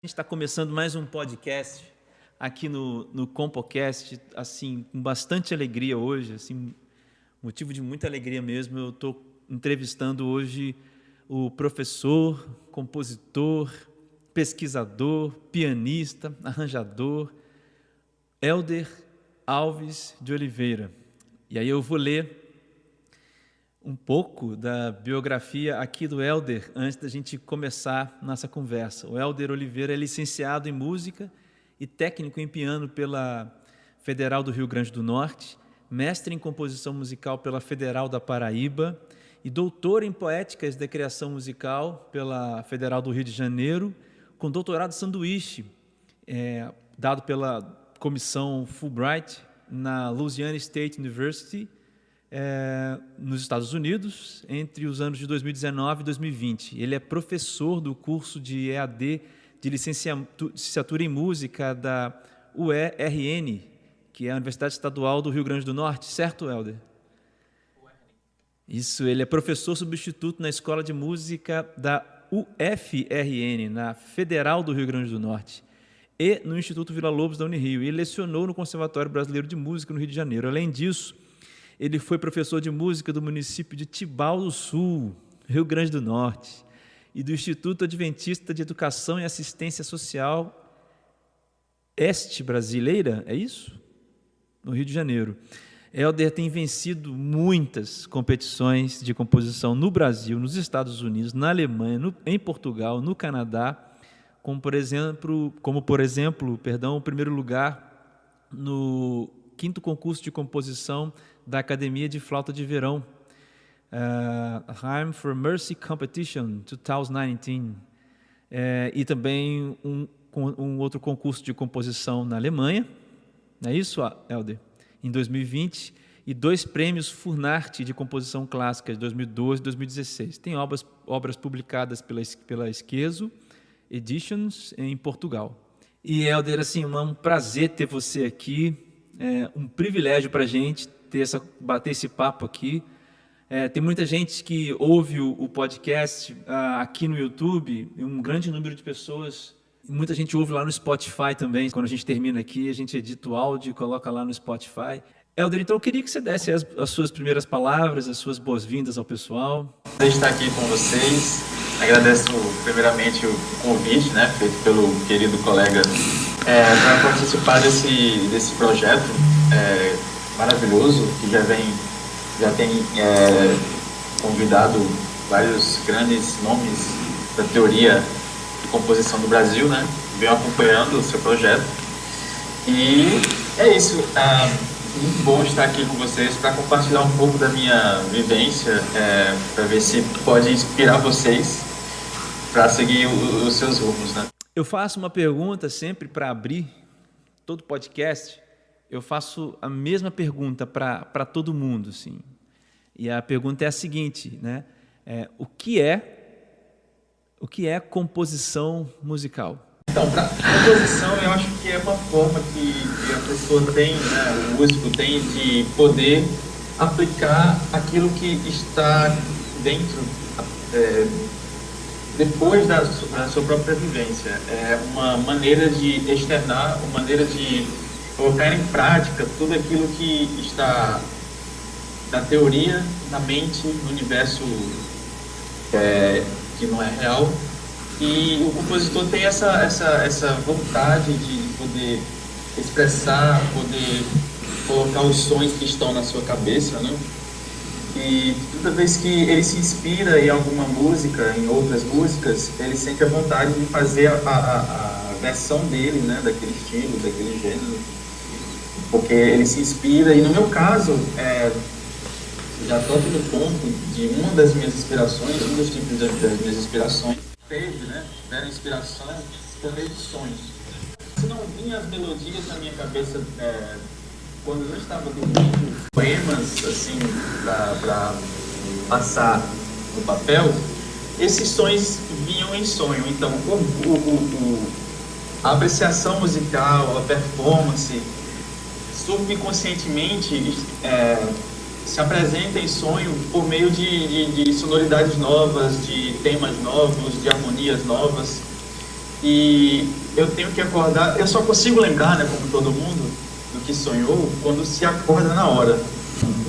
A gente está começando mais um podcast aqui no Compocast, assim, com bastante alegria hoje, assim, motivo de muita alegria mesmo. Eu estou entrevistando hoje o professor, compositor, pesquisador, pianista, arranjador, Hélder Alves de Oliveira. E aí eu vou ler um pouco da biografia aqui do Hélder antes da gente começar nossa conversa. O Hélder Oliveira é licenciado em música e técnico em piano pela Federal do Rio Grande do Norte, mestre em composição musical pela Federal da Paraíba e doutor em poéticas de criação musical pela Federal do Rio de Janeiro, com doutorado sanduíche, dado pela comissão Fulbright na Louisiana State University, nos Estados Unidos, entre os anos de 2019 e 2020. Ele é professor do curso de EAD de licenciatura em música da UERN, que é a Universidade Estadual do Rio Grande do Norte, certo, Hélder? Isso, ele é professor substituto na Escola de Música da UFRN, na Federal do Rio Grande do Norte, e no Instituto Vila Lobos da Unirio, e lecionou no Conservatório Brasileiro de Música no Rio de Janeiro. Além disso, ele foi professor de música do município de Tibau do Sul, Rio Grande do Norte, e do Instituto Adventista de Educação e Assistência Social Este Brasileira, é isso? No Rio de Janeiro. Hélder tem vencido muitas competições de composição no Brasil, nos Estados Unidos, na Alemanha, em Portugal, no Canadá, como por exemplo, o primeiro lugar no 5º concurso de composição da Academia de Flauta de Verão, Hymn for Mercy Competition 2019, e também um outro concurso de composição na Alemanha, não é isso, Hélder? Em 2020, e 2 prêmios Furnart de composição clássica de 2012 e 2016. Tem obras publicadas pela Esquezo Editions em Portugal. E, Hélder, assim, é um prazer ter você aqui, um privilégio para a gente bater esse papo aqui. Tem muita gente que ouve o podcast aqui no YouTube, e um grande número de pessoas. Muita gente ouve lá no Spotify também. Quando a gente termina aqui, a gente edita o áudio e coloca lá no Spotify. Hélder, então eu queria que você desse as suas primeiras palavras, as suas boas-vindas ao pessoal. Prazer estar aqui com vocês. Agradeço primeiramente o convite, né, feito pelo querido colega para participar desse projeto maravilhoso, que já tem convidado vários grandes nomes da teoria de composição do Brasil, né? Venho acompanhando o seu projeto. E é isso. Muito bom estar aqui com vocês para compartilhar um pouco da minha vivência, para ver se pode inspirar vocês para seguir os seus rumos, né? Eu faço uma pergunta sempre para abrir todo podcast. Eu faço a mesma pergunta para todo mundo, assim. E a pergunta é a seguinte, né? O que é composição musical? Então, para composição, eu acho que é uma forma que a pessoa tem, né, o músico tem, de poder aplicar aquilo que está dentro, depois da sua própria vivência. É uma maneira de externar, uma maneira de colocar em prática tudo aquilo que está na teoria, na mente, no universo que não é real. E o compositor tem essa vontade de poder expressar, poder colocar os sonhos que estão na sua cabeça, né? E toda vez que ele se inspira em alguma música, em outras músicas, ele sente a vontade de fazer a versão dele, né, daquele estilo, daquele gênero, porque ele se inspira. E no meu caso, já estou aqui no ponto de uma das minhas inspirações, um dos tipos das minhas inspirações, tiveram inspiração por meio de sonhos. Se não vinham as melodias na minha cabeça quando eu estava dormindo, poemas assim para passar no papel, esses sonhos vinham em sonho. Então a apreciação musical, a performance, subconscientemente se apresenta em sonho por meio de sonoridades novas, de temas novos, de harmonias novas. e eu tenho que acordar, eu só consigo lembrar, né, como todo mundo, do que sonhou quando se acorda na hora.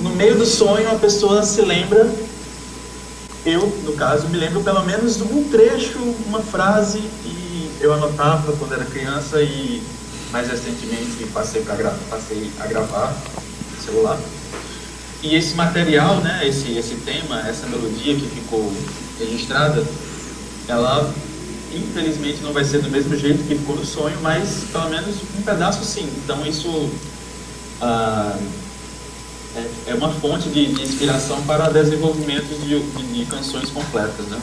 No meio do sonho, a pessoa se lembra, eu, no caso, me lembro pelo menos de um trecho, uma frase, e eu anotava quando era criança e mais recentemente passei a gravar no celular. E esse material, né, esse tema, essa melodia que ficou registrada, ela infelizmente não vai ser do mesmo jeito que ficou no sonho, mas pelo menos um pedaço sim. Então isso é uma fonte de inspiração para desenvolvimento de canções completas, né?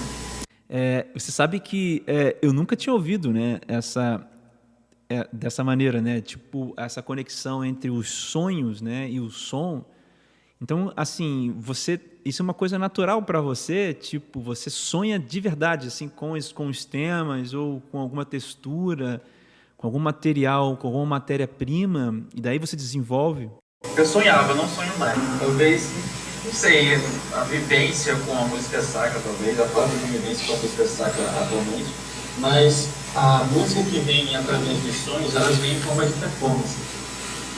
Você sabe que eu nunca tinha ouvido, né, dessa maneira, né, tipo essa conexão entre os sonhos, né, e o som. Então, assim, isso é uma coisa natural para você, tipo, você sonha de verdade, assim, com os temas ou com alguma textura, com algum material, com alguma matéria-prima, e daí você desenvolve. Eu sonhava, não sonho mais. Talvez, não sei, a vivência com a música sacra, talvez, a falta de vivência com a música sacra atualmente, mas a música que vem através dos sonhos, elas vêm em forma de performance.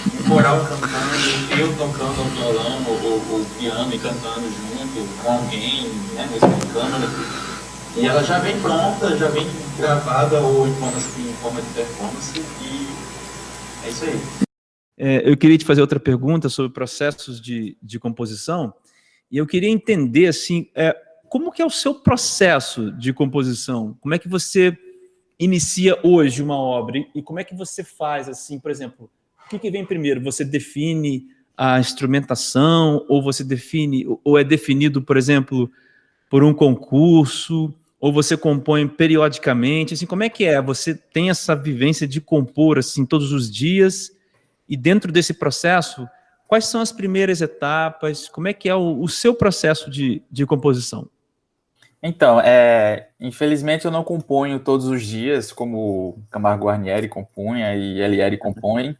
Um coral cantando, eu tocando o violão ou piano e cantando junto com alguém, né, mesmo com câmera. E ela já vem pronta, já vem gravada ou em forma de performance, e é isso aí. Eu queria te fazer outra pergunta sobre processos de composição, e eu queria entender, assim, como que é o seu processo de composição? Como é que você inicia hoje uma obra? E como é que você faz, assim, por exemplo, o que vem primeiro? Você define a instrumentação, ou é definido, por exemplo, por um concurso, ou você compõe periodicamente? Assim, como é que é? Você tem essa vivência de compor assim todos os dias? E dentro desse processo, quais são as primeiras etapas? Como é que é o seu processo de composição? Então, infelizmente eu não componho todos os dias, como Camargo Guarnieri compunha e Elieri compõe.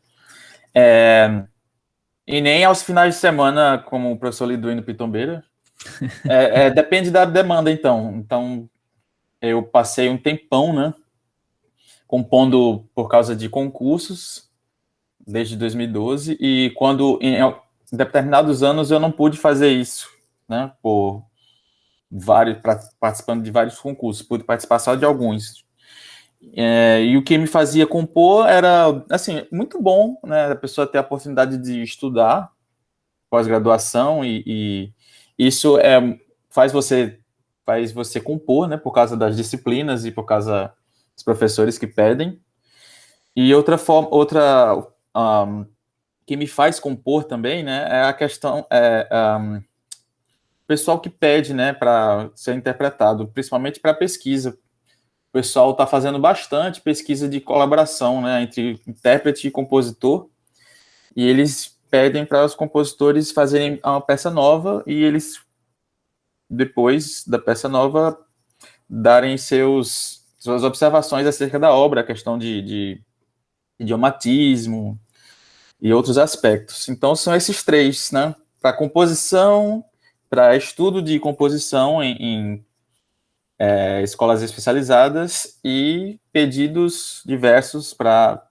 E nem aos finais de semana, como o professor Liduino Pitombeira. Depende da demanda, então. Então, eu passei um tempão, né, compondo por causa de concursos, desde 2012, e quando, em determinados anos, eu não pude fazer isso, né, participando de vários concursos, pude participar só de alguns. E o que me fazia compor era, assim, muito bom, né, a pessoa ter a oportunidade de estudar pós-graduação, e isso faz você compor, né, por causa das disciplinas e por causa dos professores que pedem. E outra que me faz compor também, né, é a questão pessoal que pede, né, para ser interpretado, principalmente para pesquisa. O pessoal está fazendo bastante pesquisa de colaboração, né, entre intérprete e compositor, e eles pedem para os compositores fazerem uma peça nova, e eles, depois da peça nova, darem suas observações acerca da obra, a questão de idiomatismo e outros aspectos. Então, são esses três, né, para composição, para estudo de composição em escolas especializadas, e pedidos diversos para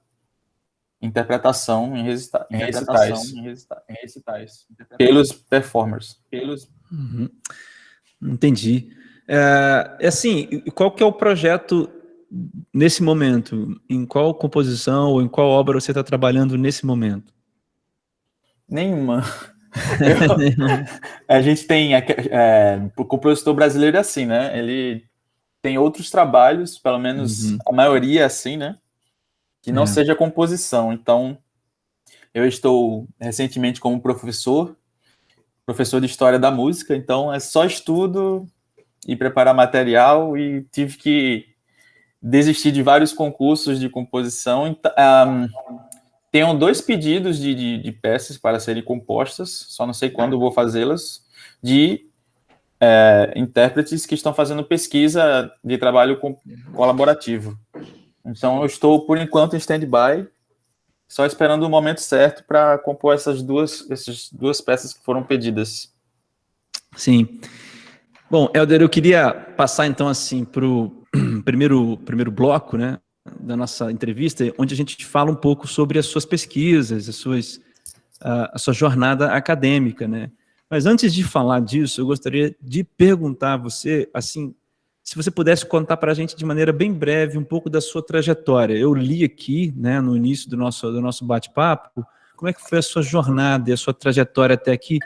interpretação em recitais pelos performers. Uhum. Entendi. Assim, qual que é o projeto nesse momento? Em qual composição ou em qual obra você está trabalhando nesse momento? Nenhuma. A gente tem o compositor brasileiro é assim, né? Ele tem outros trabalhos, pelo menos a maioria é assim, né? Que não seja composição. Então, eu estou recentemente como professor de História da Música, então é só estudo e preparar material, e tive que desistir de vários concursos de composição. Tenho 2 pedidos de peças para serem compostas, só não sei quando vou fazê-las, de intérpretes que estão fazendo pesquisa de trabalho colaborativo. Então, eu estou, por enquanto, em stand-by, só esperando o momento certo para compor essas duas peças que foram pedidas. Sim. Bom, Helder, eu queria passar, então, assim, para o primeiro bloco, né? da nossa entrevista, onde a gente fala um pouco sobre as suas pesquisas, a sua jornada acadêmica, né? Mas antes de falar disso, eu gostaria de perguntar a você, assim, se você pudesse contar para a gente de maneira bem breve um pouco da sua trajetória. Eu li aqui, né, no início do nosso bate-papo, como é que foi a sua jornada e a sua trajetória até aqui,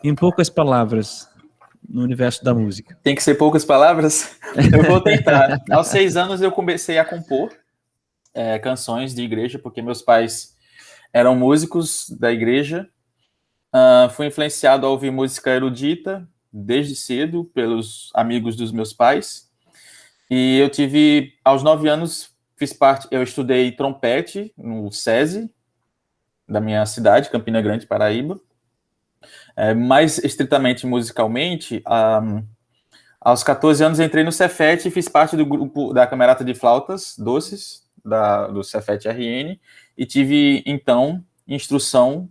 em poucas palavras, no universo da música. Tem que ser poucas palavras? Eu vou tentar. Aos 6 anos eu comecei a compor canções de igreja, porque meus pais eram músicos da igreja. Fui influenciado a ouvir música erudita desde cedo pelos amigos dos meus pais. E eu tive, aos 9 anos, eu estudei trompete no SESI, da minha cidade, Campina Grande, Paraíba. Mais estritamente musicalmente, aos 14 anos entrei no Cefet e fiz parte do grupo da Camerata de Flautas Doces, do Cefet RN, e tive, então, instrução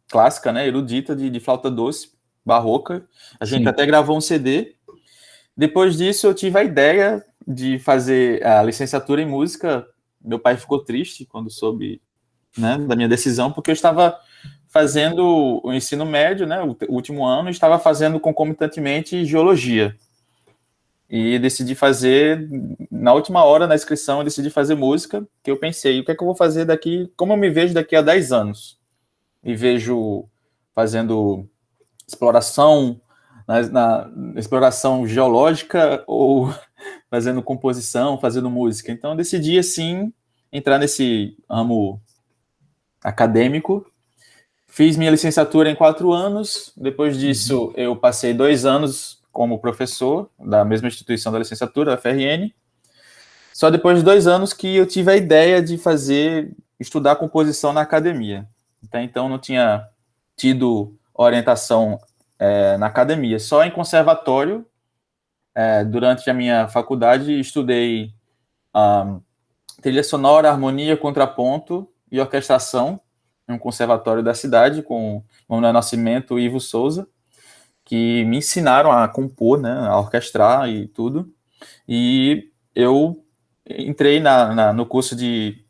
clássica, né, erudita de flauta doce, barroca. A gente até gravou um CD. Depois disso, eu tive a ideia de fazer a licenciatura em música. Meu pai ficou triste quando soube, né, da minha decisão, porque eu estava fazendo o ensino médio, né, o último ano, e estava fazendo concomitantemente geologia. E decidi fazer, na última hora, na inscrição, eu decidi fazer música, que eu pensei, o que é que eu vou fazer daqui, como eu me vejo daqui a 10 anos? Me vejo fazendo exploração, na exploração geológica ou fazendo composição, fazendo música. Então, eu decidi, assim, entrar nesse ramo acadêmico. Fiz minha licenciatura em 4 anos. Depois disso, eu passei 2 anos como professor da mesma instituição da licenciatura, a FRN. Só depois de 2 anos que eu tive a ideia de estudar composição na academia. Até então, não tinha tido orientação na academia, só em conservatório. Durante a minha faculdade, estudei trilha sonora, harmonia, contraponto e orquestração em um conservatório da cidade, com Manuel Nascimento e Ivo Souza, que me ensinaram a compor, né, a orquestrar e tudo. E eu entrei no curso de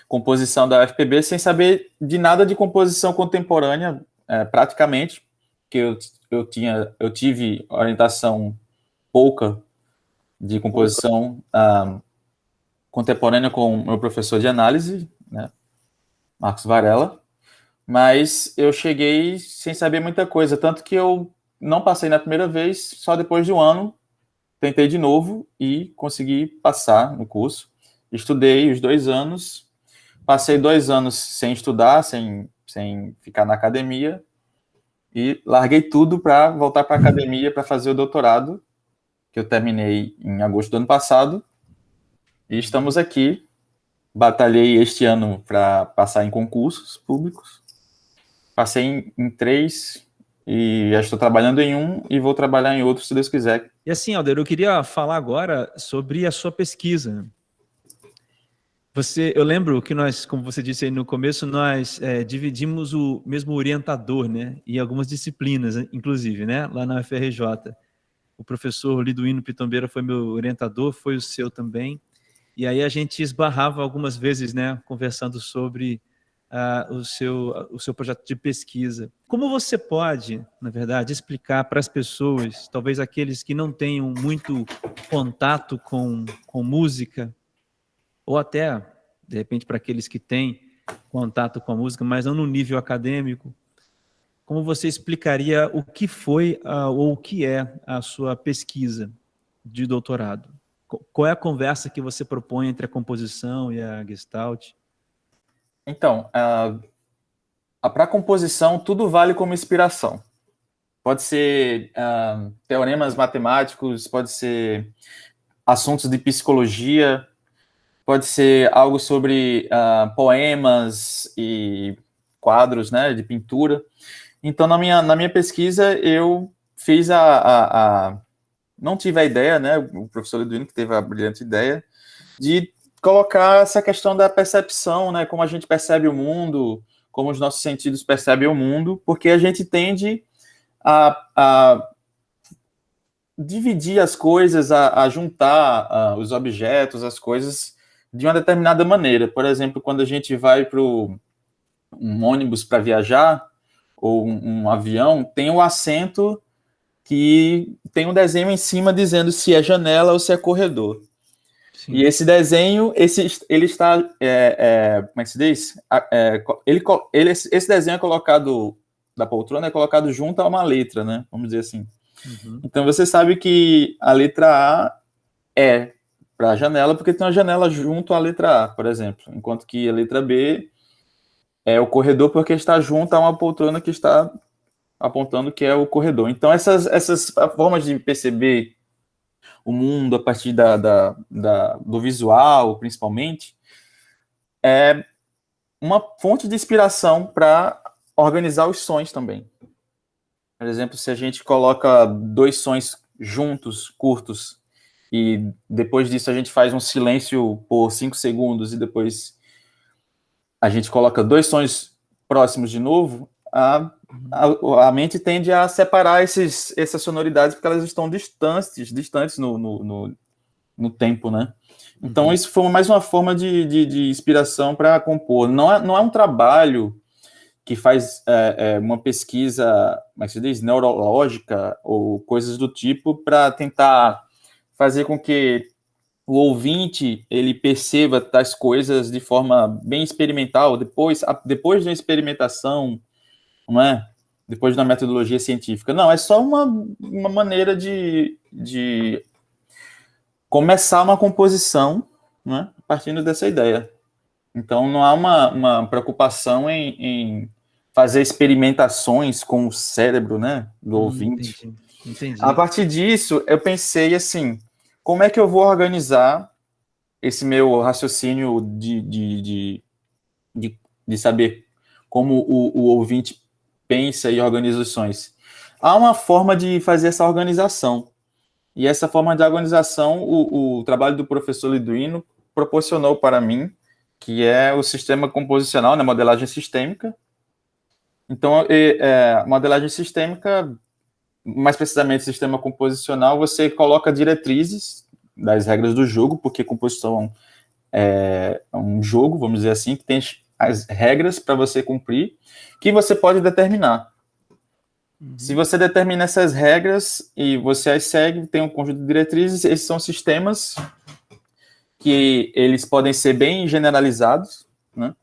composição da UFPB sem saber de nada de composição contemporânea, praticamente, que eu tive orientação pouca de composição contemporânea com o meu professor de análise, né, Marcos Varela, mas eu cheguei sem saber muita coisa, tanto que eu não passei na primeira vez, só depois de um ano tentei de novo e consegui passar no curso. Estudei os 2 anos, passei 2 anos sem estudar, sem ficar na academia, e larguei tudo para voltar para a academia para fazer o doutorado, que eu terminei em agosto do ano passado, e estamos aqui. Batalhei este ano para passar em concursos públicos, passei em 3, e já estou trabalhando em um, e vou trabalhar em outro, se Deus quiser. E assim, Alder, eu queria falar agora sobre a sua pesquisa. Eu lembro que nós, como você disse aí no começo, nós dividimos o mesmo orientador, né? E algumas disciplinas, inclusive, né? Lá na UFRJ. O professor Liduíno Pitombeira foi meu orientador, foi o seu também. E aí a gente esbarrava algumas vezes, né? Conversando sobre o seu projeto de pesquisa. Como você pode, na verdade, explicar para as pessoas, talvez aqueles que não tenham muito contato com música, ou até, de repente, para aqueles que têm contato com a música, mas não no nível acadêmico, como você explicaria o que foi ou o que é a sua pesquisa de doutorado? Qual é a conversa que você propõe entre a composição e a Gestalt? Então, para a composição, tudo vale como inspiração. Pode ser teoremas matemáticos, pode ser assuntos de psicologia, pode ser algo sobre poemas e quadros, né, de pintura. Então, na minha pesquisa, eu fiz não tive a ideia, né, o professor Liduíno que teve a brilhante ideia, de colocar essa questão da percepção, né, como a gente percebe o mundo, como os nossos sentidos percebem o mundo, porque a gente tende a dividir as coisas, a juntar os objetos, as coisas, de uma determinada maneira. Por exemplo, quando a gente vai para um ônibus para viajar, ou um avião, tem um assento que tem um desenho em cima dizendo se é janela ou se é corredor. Sim. E esse desenho, ele está, como é que se diz? Esse desenho é colocado, da poltrona, é colocado junto a uma letra, né? Vamos dizer assim. Uhum. Então, você sabe que a letra A é para a janela, porque tem uma janela junto à letra A, por exemplo. Enquanto que a letra B é o corredor, porque está junto a uma poltrona que está apontando que é o corredor. Então, essas formas de perceber o mundo a partir do visual, principalmente, é uma fonte de inspiração para organizar os sons também. Por exemplo, se a gente coloca 2 sons juntos, curtos, e depois disso a gente faz um silêncio por 5 segundos, e depois a gente coloca 2 sons próximos de novo, a mente tende a separar essas sonoridades porque elas estão distantes no tempo, né? Então, isso foi mais uma forma de inspiração para compor. Não é um trabalho que faz uma pesquisa, como é que se diz, neurológica ou coisas do tipo para tentar fazer com que o ouvinte ele perceba tais coisas de forma bem experimental, depois de uma experimentação, não é? Depois da metodologia científica. Não, é só uma maneira de começar uma composição, né, partindo dessa ideia. Então, não há uma preocupação em fazer experimentações com o cérebro, né, do ouvinte. Entendi. A partir disso, eu pensei assim, como é que eu vou organizar esse meu raciocínio de saber como o ouvinte pensa e organiza os sons? Há uma forma de fazer essa organização. E essa forma de organização, o trabalho do professor Liduino proporcionou para mim, que é o sistema composicional, né, modelagem sistêmica. Então, modelagem sistêmica, mais precisamente sistema composicional, você coloca diretrizes das regras do jogo, porque composição é um jogo, vamos dizer assim, que tem as regras para você cumprir, que você pode determinar. Se você determina essas regras e você as segue, tem um conjunto de diretrizes, esses são sistemas que eles podem ser bem generalizados, né?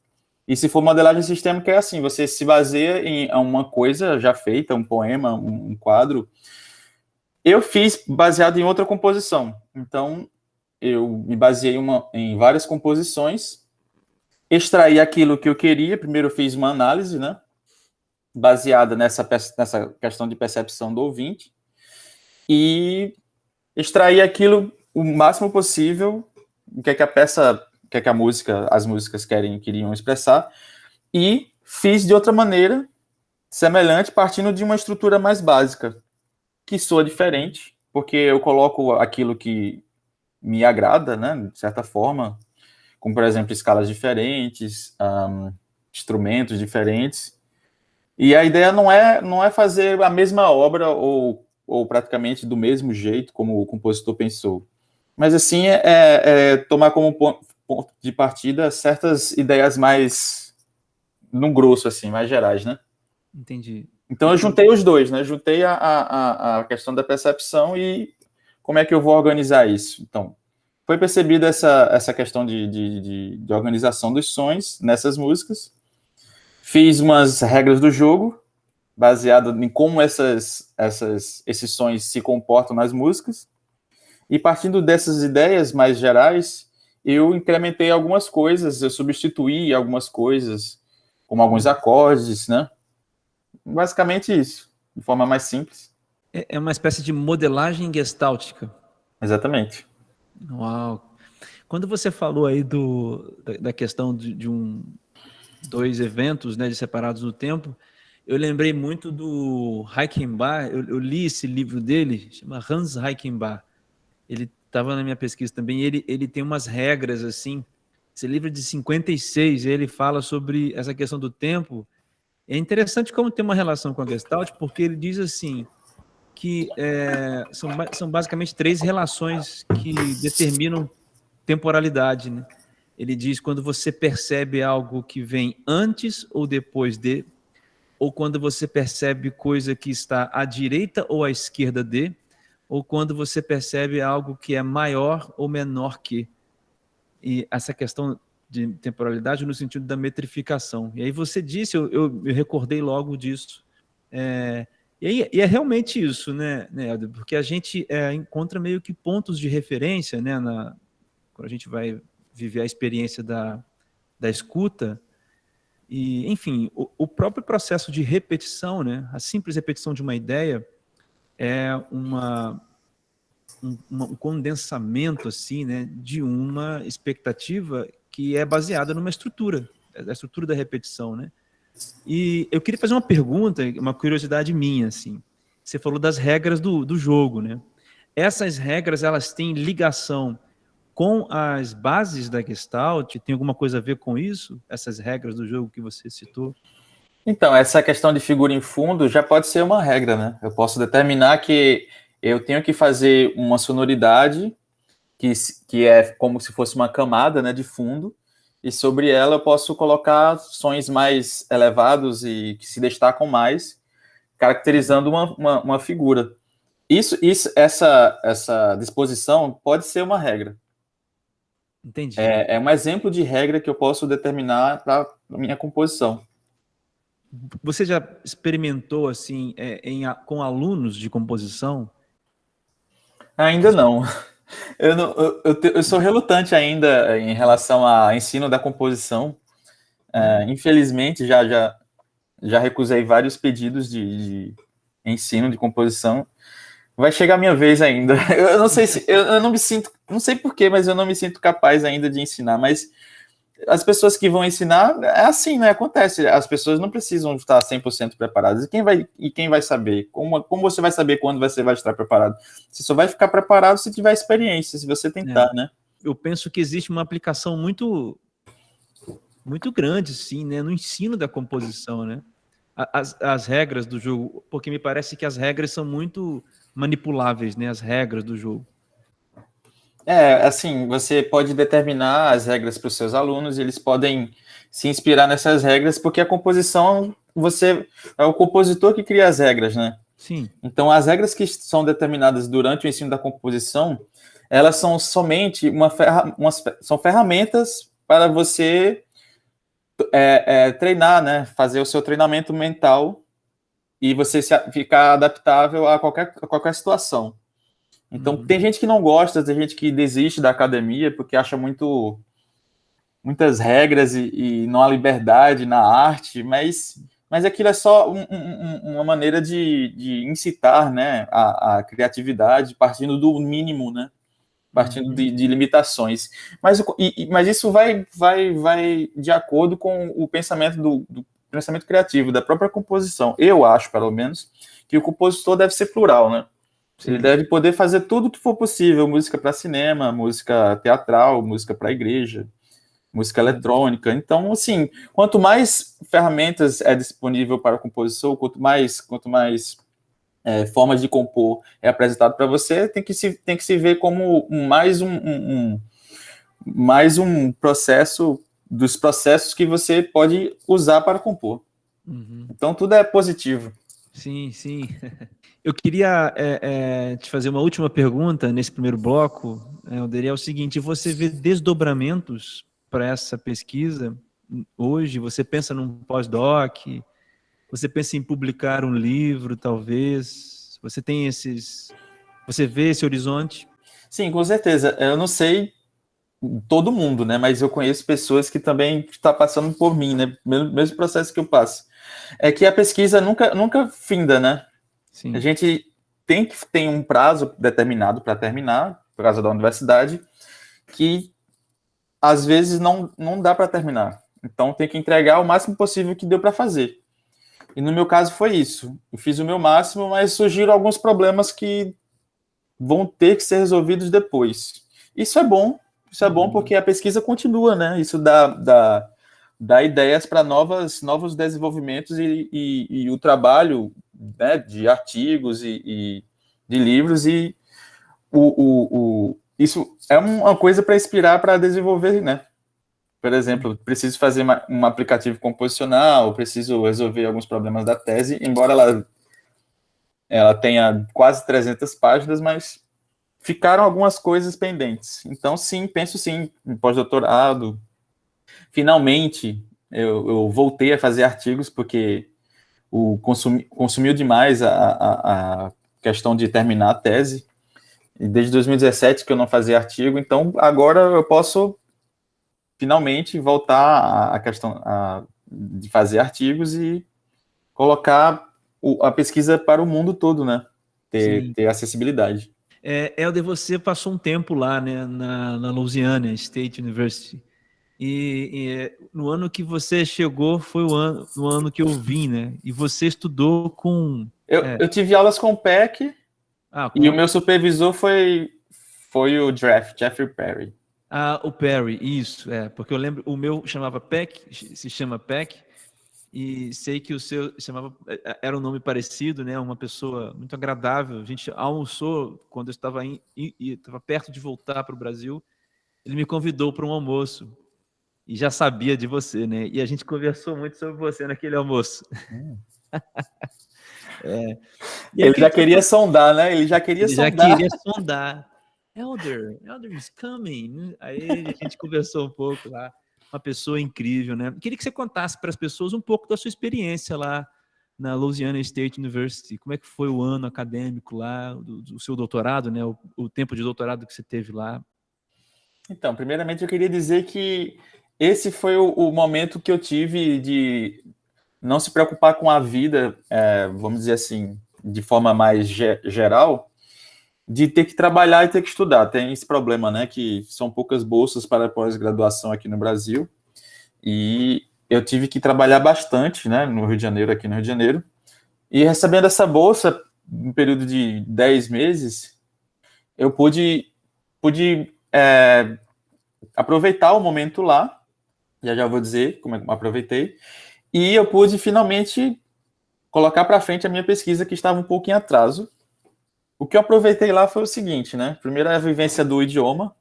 E se for modelagem sistêmica, é assim, você se baseia em uma coisa já feita, um poema, um quadro. Eu fiz baseado em outra composição. Então, eu me baseei em várias composições, extraí aquilo que eu queria, primeiro eu fiz uma análise, né? Baseada nessa questão de percepção do ouvinte, e extrair aquilo o máximo possível, o que é que a peça, o que é que as músicas queriam expressar, e fiz de outra maneira, semelhante, partindo de uma estrutura mais básica, que soa diferente, porque eu coloco aquilo que me agrada, né, de certa forma, como, por exemplo, escalas diferentes, instrumentos diferentes. E a ideia não é fazer a mesma obra ou praticamente do mesmo jeito como o compositor pensou, mas assim tomar como ponto de partida certas ideias mais no grosso, assim, mais gerais, né? Entendi. Então eu juntei os dois, né? Juntei a questão da percepção e como é que eu vou organizar isso. Então, foi percebida essa questão de organização dos sons nessas músicas. Fiz umas regras do jogo, baseado em como esses sons se comportam nas músicas. E partindo dessas ideias mais gerais, eu incrementei algumas coisas, eu substituí algumas coisas, como alguns acordes, né? Basicamente isso, de forma mais simples. É uma espécie de modelagem gestáltica. Exatamente. Uau! Quando você falou aí da questão de dois eventos, né, separados no tempo, eu lembrei muito do Reichenbach. Eu li esse livro dele, chama Hans Reichenbach. Ele estava na minha pesquisa também. Ele tem umas regras assim. Esse livro é de 56, ele fala sobre essa questão do tempo. É interessante como tem uma relação com a Gestalt, porque ele diz assim: que são basicamente 3 relações que determinam temporalidade, né? Ele diz quando você percebe algo que vem antes ou depois de, ou quando você percebe coisa que está à direita ou à esquerda de, ou quando você percebe algo que é maior ou menor que. E essa questão de temporalidade no sentido da metrificação. E aí você disse, eu recordei logo disso. E é realmente isso, né, Helder? Porque a gente encontra meio que pontos de referência, né, quando a gente vai viver a experiência da escuta. E, enfim, o próprio processo de repetição, né, a simples repetição de uma ideia é um condensamento assim, né, de uma expectativa que é baseada numa estrutura, a estrutura da repetição, né? E eu queria fazer uma pergunta, uma curiosidade minha, assim. Você falou das regras do jogo, né? Essas regras, elas têm ligação com as bases da Gestalt? Tem alguma coisa a ver com isso? Essas regras do jogo que você citou? Então, essa questão de figura em fundo já pode ser uma regra, né? Eu posso determinar que eu tenho que fazer uma sonoridade que é como se fosse uma camada, né, de fundo, e sobre ela eu posso colocar sons mais elevados e que se destacam mais, caracterizando uma figura. Essa disposição pode ser uma regra. Entendi. É um exemplo de regra que eu posso determinar para a minha composição. Você já experimentou assim com alunos de composição? Ainda não. Eu sou relutante ainda em relação ao ensino da composição. Infelizmente, já recusei vários pedidos de ensino de composição. Vai chegar a minha vez ainda. Eu não sei se eu não me sinto, não sei porquê, mas eu não me sinto capaz ainda de ensinar. Mas as pessoas que vão ensinar, é assim, né? Acontece. As pessoas não precisam estar 100% preparadas. E quem vai saber? Como você vai saber quando você vai estar preparado? Você só vai ficar preparado se tiver experiência, se você tentar, né? Eu penso que existe uma aplicação muito grande, sim, né? No ensino da composição, né? As regras do jogo, porque me parece que as regras são muito manipuláveis, né? As regras do jogo. Assim, você pode determinar as regras para os seus alunos e eles podem se inspirar nessas regras, porque a composição, você é o compositor que cria as regras, né? Sim. Então, as regras que são determinadas durante o ensino da composição, elas são somente são ferramentas para você treinar, né? Fazer o seu treinamento mental e você ficar adaptável a qualquer situação. Então, tem gente que não gosta, tem gente que desiste da academia porque acha muitas regras e não há liberdade na arte, mas aquilo é só uma maneira de incitar, né, a criatividade, partindo do mínimo, né, partindo de limitações. Mas isso vai de acordo com o pensamento do pensamento criativo, da própria composição. Eu acho, pelo menos, que o compositor deve ser plural, né? Sim. Ele deve poder fazer tudo que for possível, música para cinema, música teatral, música para igreja, música eletrônica. Então, assim, quanto mais ferramentas é disponível para a composição, quanto mais formas de compor é apresentado para você, tem que se ver como mais um processo dos processos que você pode usar para compor. Então, tudo é positivo. Sim, sim. Eu queria te fazer uma última pergunta nesse primeiro bloco, Helder, é o seguinte: você vê desdobramentos para essa pesquisa hoje? Você pensa num pós-doc? Você pensa em publicar um livro, talvez? Você vê esse horizonte? Sim, com certeza. Eu não sei todo mundo, né? Mas eu conheço pessoas que também estão passando por mim, né? Mesmo processo que eu passo. É que a pesquisa nunca finda, né? Sim. A gente tem um prazo determinado para terminar, por causa da universidade, que às vezes não dá para terminar. Então tem que entregar o máximo possível que deu para fazer. E no meu caso foi isso. Eu fiz o meu máximo, mas surgiram alguns problemas que vão ter que ser resolvidos depois. Isso é bom porque a pesquisa continua, né? Isso dá ideias para novos desenvolvimentos e o trabalho né, de artigos e de livros, e isso é uma coisa para inspirar, para desenvolver, né? Por exemplo, preciso fazer um aplicativo composicional, preciso resolver alguns problemas da tese, embora ela tenha quase 300 páginas, mas ficaram algumas coisas pendentes. Então, sim, penso sim, em pós-doutorado. Finalmente, eu voltei a fazer artigos, porque consumiu demais a questão de terminar a tese. E desde 2017 que eu não fazia artigo, então agora eu posso finalmente voltar à questão de fazer artigos e colocar a pesquisa para o mundo todo, né? Ter acessibilidade. Helder, você passou um tempo lá, né, na Louisiana State University. E no ano que você chegou foi no ano que eu vim, né? E você estudou com... Eu tive aulas com o Peck, e o meu supervisor foi o Jeffrey Perry. O Perry, isso, porque eu lembro, o meu chamava Peck, se chama Peck, e sei que o seu era um nome parecido, né? Uma pessoa muito agradável. A gente almoçou quando eu estava perto de voltar para o Brasil. Ele me convidou para um almoço e já sabia de você, né? E a gente conversou muito sobre você naquele almoço. Ele já queria sondar, né? Ele já queria sondar. Elder is coming. Aí a gente conversou um pouco lá. Uma pessoa incrível, né? Queria que você contasse para as pessoas um pouco da sua experiência lá na Louisiana State University. Como é que foi o ano acadêmico lá, do seu doutorado, né? O tempo de doutorado que você teve lá. Então, primeiramente eu queria dizer que esse foi o momento que eu tive de não se preocupar com a vida, vamos dizer assim, de forma mais geral, de ter que trabalhar e ter que estudar. Tem esse problema, né, que são poucas bolsas para pós-graduação aqui no Brasil, e eu tive que trabalhar bastante, né, aqui no Rio de Janeiro, e recebendo essa bolsa, no período de 10 meses, eu pude aproveitar o momento lá, já vou dizer como é que eu aproveitei, e eu pude finalmente colocar para frente a minha pesquisa, que estava um pouco em atraso. O que eu aproveitei lá foi o seguinte, né? Primeiro, a vivência do idioma,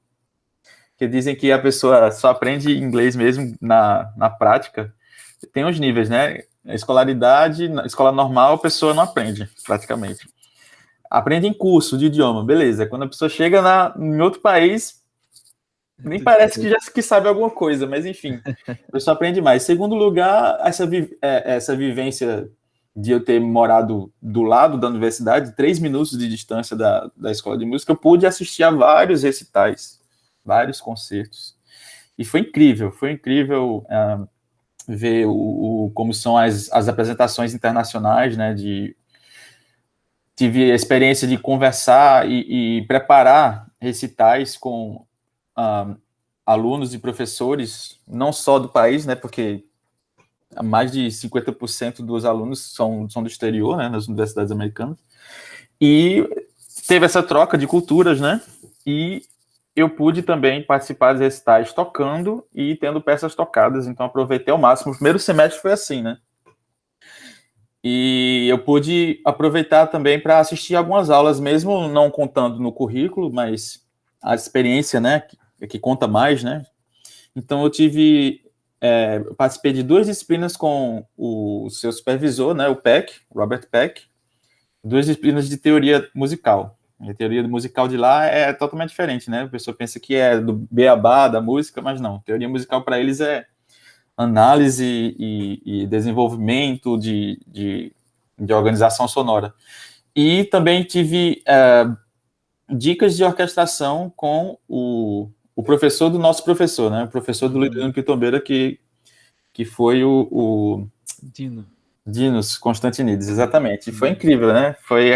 que dizem que a pessoa só aprende inglês mesmo na prática. Tem os níveis, né? Escolaridade, na escola normal, a pessoa não aprende, praticamente. Aprende em curso de idioma, beleza. Quando a pessoa chega em outro país, nem parece que sabe alguma coisa, mas enfim, a pessoa aprende mais. Segundo lugar, essa vivência de eu ter morado do lado da universidade, 3 minutos de distância da escola de música, eu pude assistir a vários recitais, vários concertos. E foi incrível ver como são as apresentações internacionais, né? Tive a experiência de conversar e preparar recitais com alunos e professores, não só do país, né? Porque mais de 50% dos alunos são do exterior, né, nas universidades americanas, e teve essa troca de culturas, né, e eu pude também participar dos recitais tocando e tendo peças tocadas, então aproveitei ao máximo. O primeiro semestre foi assim, né, e eu pude aproveitar também para assistir algumas aulas, mesmo não contando no currículo, mas a experiência, né, que conta mais, né, então eu participei de 2 disciplinas com o seu supervisor, né, o Peck, Robert Peck, 2 disciplinas de teoria musical. A teoria musical de lá é totalmente diferente, né? A pessoa pensa que é do beabá, da música, mas não. Teoria musical para eles é análise e desenvolvimento de organização sonora. E também tive dicas de orquestração com o professor do nosso professor, né? O professor do Lidano Pitombeira, que foi o Dinos Constantinides, exatamente. E foi incrível, né? Foi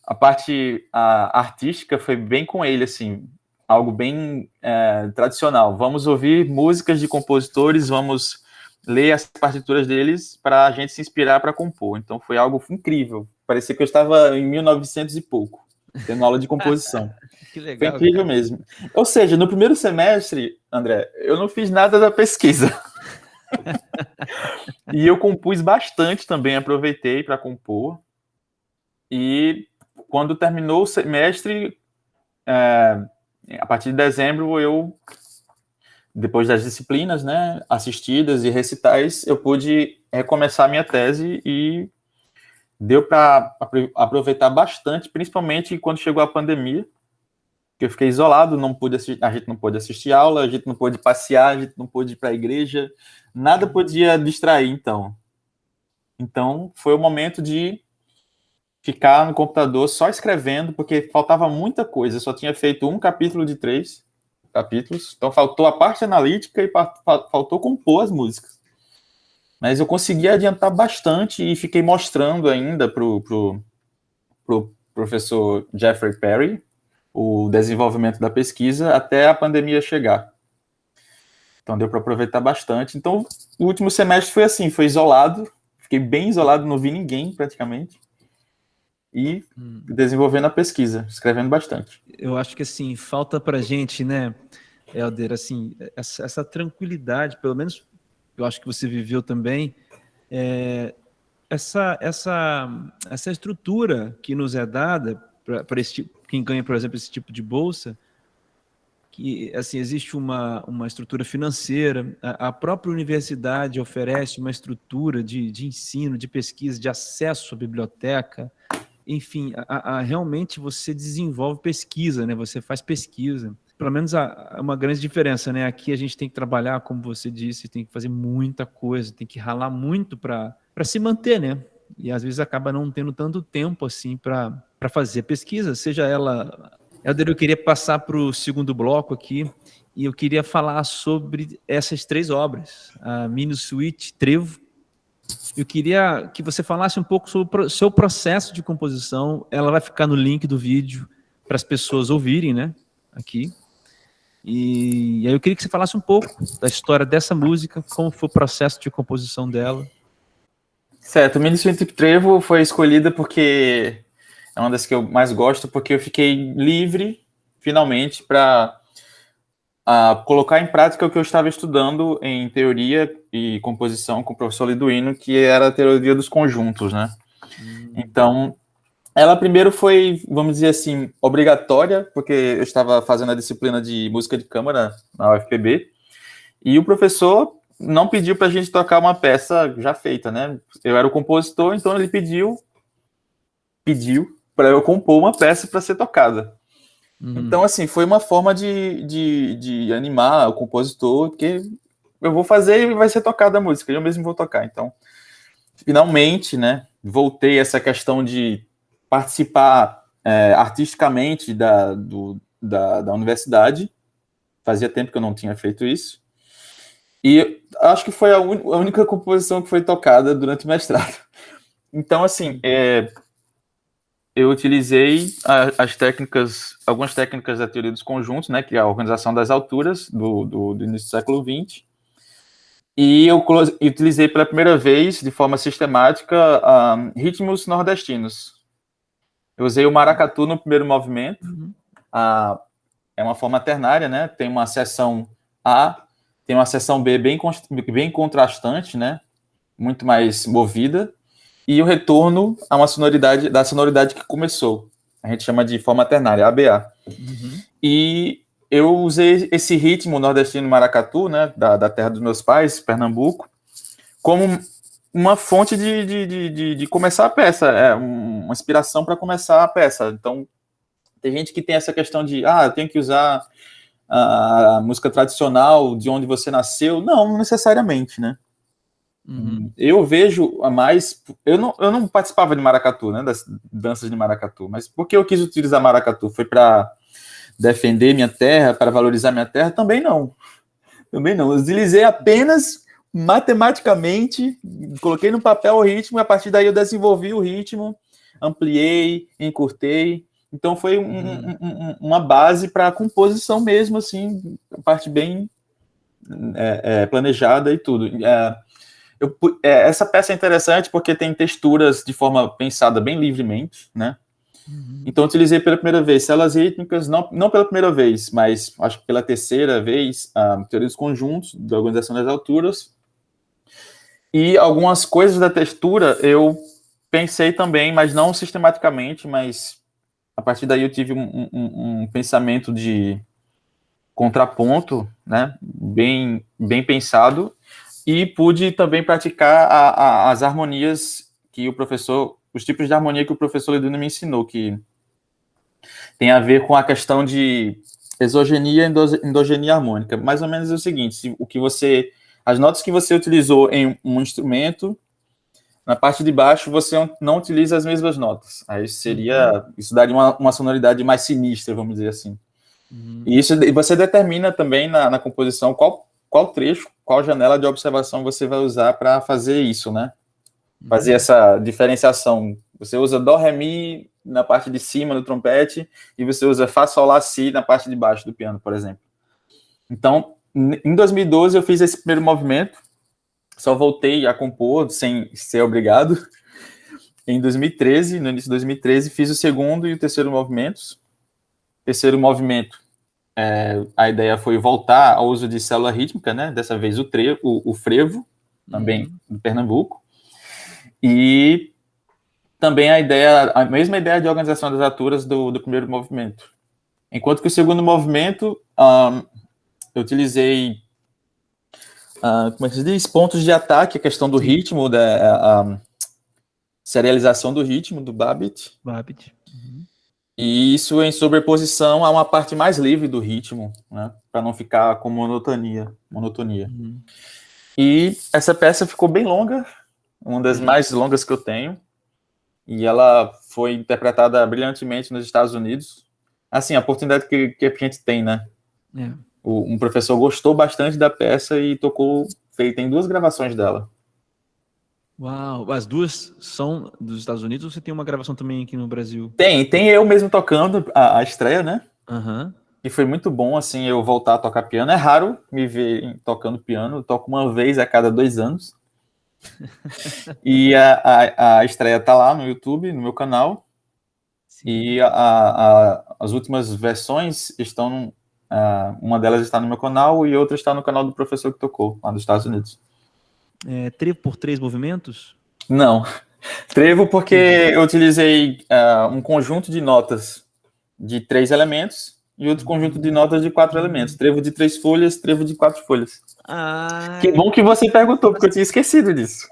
a parte artística foi bem com ele, assim, algo bem tradicional. Vamos ouvir músicas de compositores, vamos ler as partituras deles para a gente se inspirar para compor. Então foi algo incrível. Parecia que eu estava em 1900 e pouco, tendo aula de composição. Que legal, foi incrível, cara. Mesmo. Ou seja, no primeiro semestre, André, eu não fiz nada da pesquisa. E eu compus bastante também, aproveitei para compor. E quando terminou o semestre, a partir de dezembro, depois das disciplinas, né, assistidas e recitais, eu pude recomeçar a minha tese e deu para aproveitar bastante, principalmente quando chegou a pandemia, que eu fiquei isolado, a gente não pôde assistir aula, a gente não pôde passear, a gente não pôde ir para a igreja, nada podia distrair, então. Então, foi o momento de ficar no computador só escrevendo, porque faltava muita coisa, eu só tinha feito um capítulo de 3 capítulos, então faltou a parte analítica e faltou compor as músicas. Mas eu consegui adiantar bastante e fiquei mostrando ainda para o professor Jeffrey Perry o desenvolvimento da pesquisa até a pandemia chegar. Então deu para aproveitar bastante. Então o último semestre foi assim, foi isolado, fiquei bem isolado, não vi ninguém praticamente, e desenvolvendo a pesquisa, escrevendo bastante. Eu acho que assim, falta para a gente, né, Helder, assim, essa tranquilidade, pelo menos eu acho que você viveu também, essa estrutura que nos é dada para quem ganha, por exemplo, esse tipo de bolsa, que assim, existe uma estrutura financeira, a própria universidade oferece uma estrutura de ensino, de pesquisa, de acesso à biblioteca, enfim, realmente você desenvolve pesquisa, né? Você faz pesquisa. Pelo menos uma grande diferença, né? Aqui a gente tem que trabalhar, como você disse, tem que fazer muita coisa, tem que ralar muito para se manter, né? E às vezes acaba não tendo tanto tempo assim para fazer pesquisa, seja ela... Helder, eu queria passar para o segundo bloco aqui e eu queria falar sobre essas 3 obras, a Mini Suite, Trevo. Eu queria que você falasse um pouco sobre o seu processo de composição. Ela vai ficar no link do vídeo para as pessoas ouvirem, né? Aqui. E aí eu queria que você falasse um pouco da história dessa música, como foi o processo de composição dela. Certo, Mini Suite Trevo foi escolhida porque é uma das que eu mais gosto, porque eu fiquei livre, finalmente, para colocar em prática o que eu estava estudando em teoria e composição com o professor Liduino, que era a teoria dos conjuntos, né? Então, ela primeiro foi, vamos dizer assim, obrigatória, porque eu estava fazendo a disciplina de música de câmara na UFPB, e o professor não pediu para a gente tocar uma peça já feita, né? Eu era o compositor, então ele pediu para eu compor uma peça para ser tocada. Então, assim, foi uma forma de animar o compositor, que eu vou fazer e vai ser tocada a música, eu mesmo vou tocar. Então, finalmente, né, voltei a essa questão de participar artisticamente da universidade. Fazia tempo que eu não tinha feito isso. E acho que foi a única composição que foi tocada durante o mestrado. Então, assim, eu utilizei algumas técnicas da teoria dos conjuntos, né, que é a organização das alturas do início do século XX, e eu utilizei pela primeira vez, de forma sistemática, ritmos nordestinos. Eu usei o maracatu no primeiro movimento, é uma forma ternária, né, tem uma seção A, tem uma seção B bem contrastante, né, muito mais movida, e o retorno a uma sonoridade que começou. A gente chama de forma ternária, ABA. E eu usei esse ritmo nordestino maracatu, né, da terra dos meus pais, Pernambuco, como uma fonte de começar a peça, uma inspiração para começar a peça. Então, tem gente que tem essa questão de, eu tenho que usar a música tradicional de onde você nasceu. Não necessariamente, né? Eu vejo mais... Eu não participava de maracatu, né, das danças de maracatu, mas por que eu quis utilizar maracatu? Foi para defender minha terra, para valorizar minha terra? Também não. Eu utilizei apenas matematicamente, coloquei no papel o ritmo, e a partir daí eu desenvolvi o ritmo, ampliei, encurtei. Então foi uma base para a composição mesmo, assim, a parte bem planejada e tudo. Essa peça é interessante porque tem texturas de forma pensada bem livremente, né? Então, utilizei pela primeira vez células rítmicas, não pela primeira vez, mas acho que pela terceira vez, a teoria dos conjuntos, da organização das alturas. E algumas coisas da textura eu pensei também, mas não sistematicamente, mas a partir daí eu tive um pensamento de contraponto, né, bem pensado, e pude também praticar as harmonias que o professor, os tipos de harmonia que o professor Leduna me ensinou, que tem a ver com a questão de exogenia e endogenia harmônica. Mais ou menos é o seguinte, as notas que você utilizou em um instrumento, na parte de baixo você não utiliza as mesmas notas. Aí isso daria uma sonoridade mais sinistra, vamos dizer assim. E isso você determina também na composição qual trecho, qual janela de observação você vai usar para fazer isso, né? Fazer essa diferenciação. Você usa Dó, Ré, Mi na parte de cima do trompete e você usa Fá, Sol, Lá, Si na parte de baixo do piano, por exemplo. Então, em 2012 eu fiz esse primeiro movimento, só voltei a compor sem ser obrigado. Em 2013, no início de 2013, fiz o segundo e o terceiro movimentos. Terceiro movimento, a ideia foi voltar ao uso de célula rítmica, né? Dessa vez o frevo, também do Pernambuco. E também a mesma ideia de organização das alturas do primeiro movimento. Enquanto que o segundo movimento, eu utilizei, como é que se diz? Pontos de ataque, a questão do ritmo, a serialização do ritmo, do Babbitt. E isso em sobreposição a uma parte mais livre do ritmo, né? Para não ficar com monotonia. E essa peça ficou bem longa, uma das mais longas que eu tenho, e ela foi interpretada brilhantemente nos Estados Unidos. Assim, a oportunidade que a gente tem, né? Um professor gostou bastante da peça e tem 2 gravações dela. Uau, as 2 são dos Estados Unidos ou você tem uma gravação também aqui no Brasil? Tem eu mesmo tocando a estreia, né? Aham. E foi muito bom, assim, eu voltar a tocar piano. É raro me ver tocando piano, eu toco uma vez a cada 2 anos. E a estreia tá lá no YouTube, no meu canal. Sim. E as últimas versões estão, uma delas está no meu canal e outra está no canal do professor que tocou, lá dos Estados Unidos. Trevo por 3 movimentos? Não. Trevo porque eu utilizei um conjunto de notas de 3 elementos e outro conjunto de notas de 4 elementos. Trevo de 3 folhas, trevo de 4 folhas. Que bom que você perguntou, porque eu tinha esquecido disso.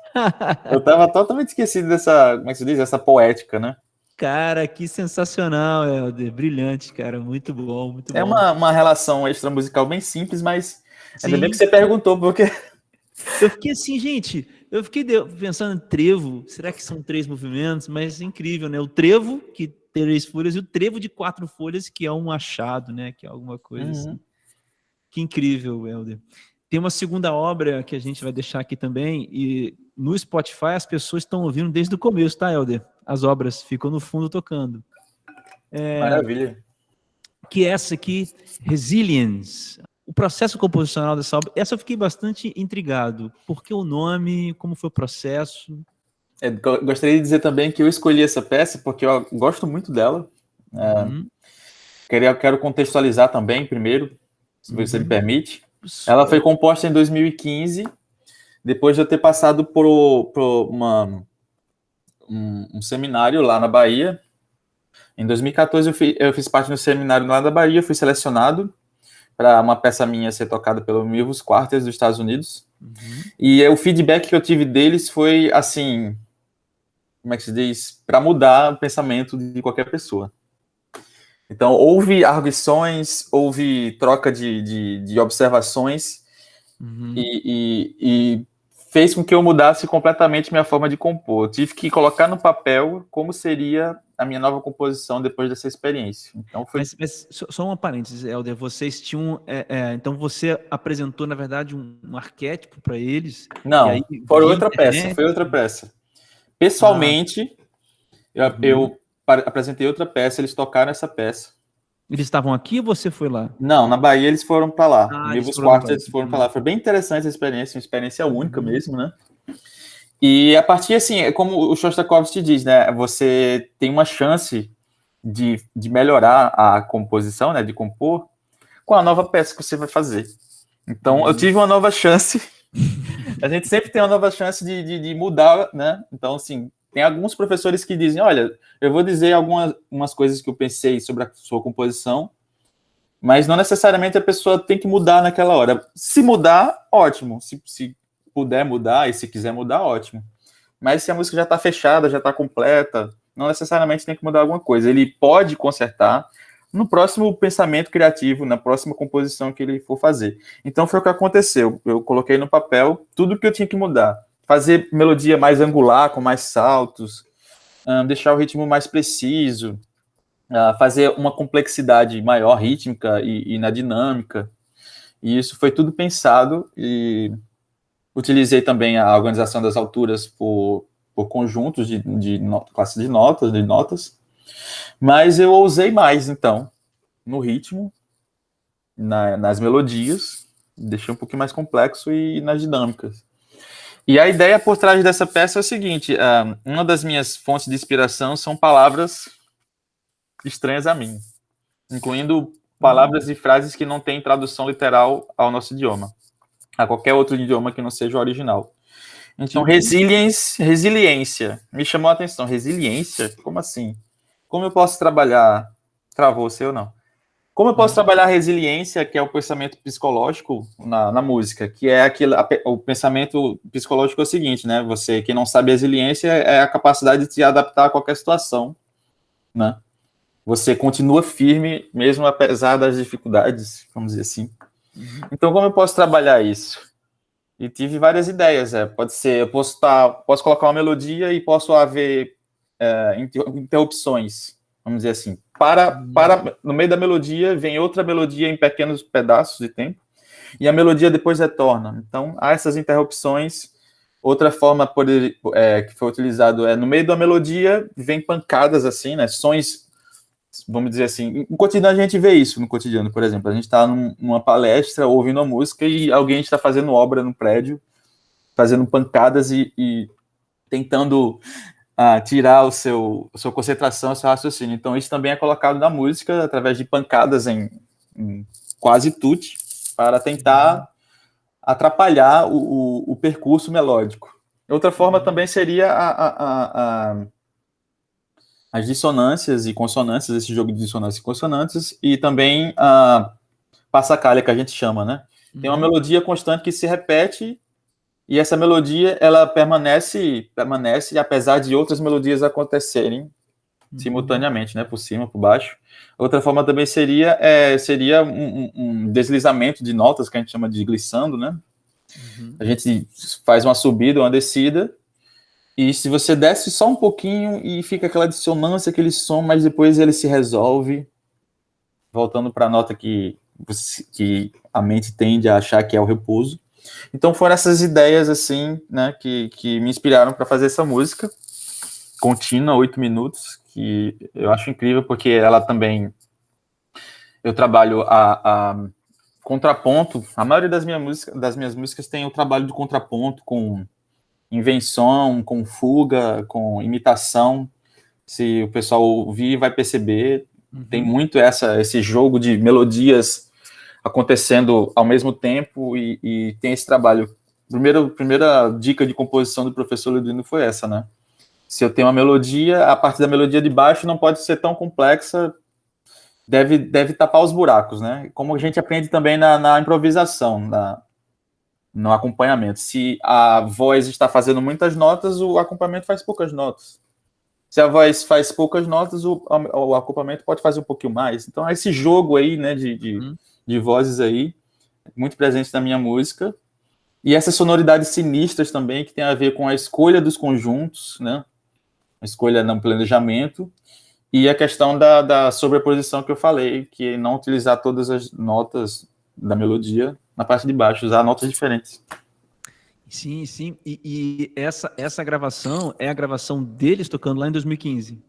Eu estava totalmente esquecido dessa, como é que se diz? Essa poética, né? Cara, que sensacional, Helder. Brilhante, cara. Muito bom, muito bom. É uma relação extramusical bem simples, mas ainda bem que você perguntou, porque... Eu fiquei assim, gente, eu fiquei pensando em trevo, será que são 3 movimentos? Mas é incrível, né? O trevo, que tem 3 folhas, e o trevo de 4 folhas, que é um achado, né? Que é alguma coisa assim. Que incrível, Helder. Tem uma segunda obra que a gente vai deixar aqui também, e no Spotify as pessoas estão ouvindo desde o começo, tá, Helder? As obras ficam no fundo tocando. Maravilha. Que é essa aqui, Resilience. O processo composicional dessa obra, essa eu fiquei bastante intrigado. Por que o nome? Como foi o processo? Gostaria de dizer também que eu escolhi essa peça porque eu gosto muito dela. Quero contextualizar também, primeiro, se você me permite. Ela foi composta em 2015, depois de eu ter passado por um seminário lá na Bahia. Em 2014 eu fiz parte do seminário lá da Bahia, fui selecionado para uma peça minha ser tocada pelo Milvus Quarters dos Estados Unidos. E o feedback que eu tive deles foi, assim, como é que se diz? Para mudar o pensamento de qualquer pessoa. Então, houve arguições, houve troca de observações e fez com que eu mudasse completamente minha forma de compor. Eu tive que colocar no papel como seria a minha nova composição depois dessa experiência. Então foi... mas só uma parênteses, Helder, vocês tinham... então você apresentou, na verdade, um arquétipo para eles? Não, foi outra peça. Pessoalmente, eu apresentei outra peça, eles tocaram essa peça. Eles estavam aqui ou você foi lá? Não, na Bahia eles foram para lá. Os quartos foram para lá. Foi bem interessante a experiência, uma experiência única mesmo, né? E a partir, assim, é como o Shostakovich diz, né? Você tem uma chance de melhorar a composição, né? De compor, com a nova peça que você vai fazer. Então, eu tive uma nova chance A gente sempre tem uma nova chance de mudar, né? Então, assim, tem alguns professores que dizem, olha, eu vou dizer algumas coisas que eu pensei sobre a sua composição, mas não necessariamente a pessoa tem que mudar naquela hora. Se mudar, ótimo. Se puder mudar e se quiser mudar, ótimo. Mas se a música já está fechada, já está completa, não necessariamente tem que mudar alguma coisa. Ele pode consertar no próximo pensamento criativo, na próxima composição que ele for fazer. Então foi o que aconteceu. Eu coloquei no papel tudo que eu tinha que mudar. Fazer melodia mais angular, com mais saltos, deixar o ritmo mais preciso, fazer uma complexidade maior rítmica e na dinâmica. E isso foi tudo pensado e utilizei também a organização das alturas por conjuntos de classe de notas, mas eu ousei mais, então, no ritmo, nas melodias, deixei um pouquinho mais complexo e nas dinâmicas. E a ideia por trás dessa peça é o seguinte, uma das minhas fontes de inspiração são palavras estranhas a mim, incluindo palavras e frases que não têm tradução literal ao nosso idioma, a qualquer outro idioma que não seja o original. Então, resiliência, me chamou a atenção. Resiliência? Como assim? Como eu posso trabalhar... Travou você ou não? Como eu posso trabalhar a resiliência, que é o pensamento psicológico na música, que é o pensamento psicológico é o seguinte, né? Você que não sabe resiliência é a capacidade de se adaptar a qualquer situação, né? Você continua firme, mesmo apesar das dificuldades, vamos dizer assim. Então, como eu posso trabalhar isso? E tive várias ideias. Pode ser, eu posso colocar uma melodia e posso haver interrupções, vamos dizer assim. No meio da melodia, vem outra melodia em pequenos pedaços de tempo, e a melodia depois retorna. Então, há essas interrupções. Outra forma que foi utilizado no meio da melodia, vem pancadas assim, né? Sons, vamos dizer assim, no cotidiano a gente vê isso, no cotidiano, por exemplo, a gente está numa palestra, ouvindo uma música e alguém está fazendo obra no prédio, fazendo pancadas e tentando tirar a sua concentração, o seu raciocínio. Então isso também é colocado na música, através de pancadas em quase tutti, para tentar atrapalhar o percurso melódico. Outra forma também seria as dissonâncias e consonâncias, esse jogo de dissonâncias e consonantes, e também a passacaglia, que a gente chama, né? Tem uma melodia constante que se repete, e essa melodia, ela permanece apesar de outras melodias acontecerem simultaneamente, né? Por cima, por baixo. Outra forma também seria um deslizamento de notas, que a gente chama de glissando, né? A gente faz uma subida, uma descida, e se você desce só um pouquinho e fica aquela dissonância, aquele som, mas depois ele se resolve, voltando para a nota que a mente tende a achar que é o repouso. Então foram essas ideias assim, né, que me inspiraram para fazer essa música contínua, 8 minutos, que eu acho incrível, porque ela também... Eu trabalho a contraponto. A maioria das minhas músicas tem o trabalho de contraponto, com invenção, com fuga, com imitação. Se o pessoal ouvir, vai perceber. Tem muito esse jogo de melodias acontecendo ao mesmo tempo e tem esse trabalho. Primeira dica de composição do professor Ludino foi essa, né? Se eu tenho uma melodia, a parte da melodia de baixo não pode ser tão complexa, deve tapar os buracos, né? Como a gente aprende também na improvisação, no acompanhamento. Se a voz está fazendo muitas notas, o acompanhamento faz poucas notas. Se a voz faz poucas notas, o acompanhamento pode fazer um pouquinho mais. Então, esse jogo aí, né, de vozes aí, muito presente na minha música. E essas sonoridades sinistras também, que tem a ver com a escolha dos conjuntos, né? A escolha no planejamento. E a questão da sobreposição que eu falei, que não utilizar todas as notas da melodia na parte de baixo, usar notas diferentes. Sim, sim. E essa gravação é a gravação deles tocando lá em 2015?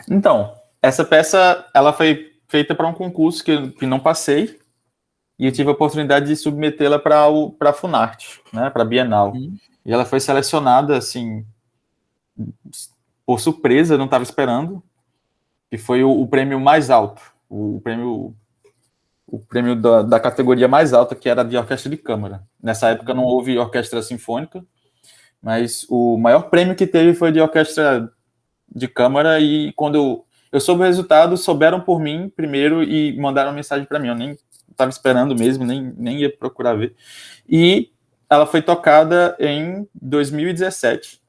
Então, essa peça ela foi feita para um concurso que não passei, e eu tive a oportunidade de submetê-la para a Funarte, né, para a Bienal. E ela foi selecionada, assim, por surpresa, não estava esperando, que foi o prêmio mais alto, o o prêmio da categoria mais alta, que era de orquestra de câmara. Nessa época não houve orquestra sinfônica, mas o maior prêmio que teve foi de orquestra de câmara, e quando eu soube o resultado, souberam por mim primeiro e mandaram uma mensagem para mim, eu nem estava esperando mesmo, nem ia procurar ver. E ela foi tocada em 2017,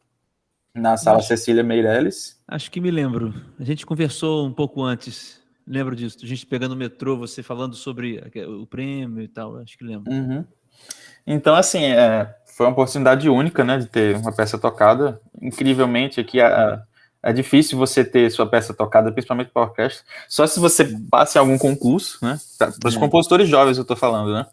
na Sala Cecília Meirelles. Acho que me lembro. A gente conversou um pouco antes. Lembro disso. A gente pegando o metrô, você falando sobre o prêmio e tal. Acho que lembro. Uhum. Então, assim, foi uma oportunidade única, né, de ter uma peça tocada. Incrivelmente, aqui é difícil você ter sua peça tocada, principalmente para orquestra. Só se você passe em algum concurso, né? Para os compositores jovens, eu estou falando, né?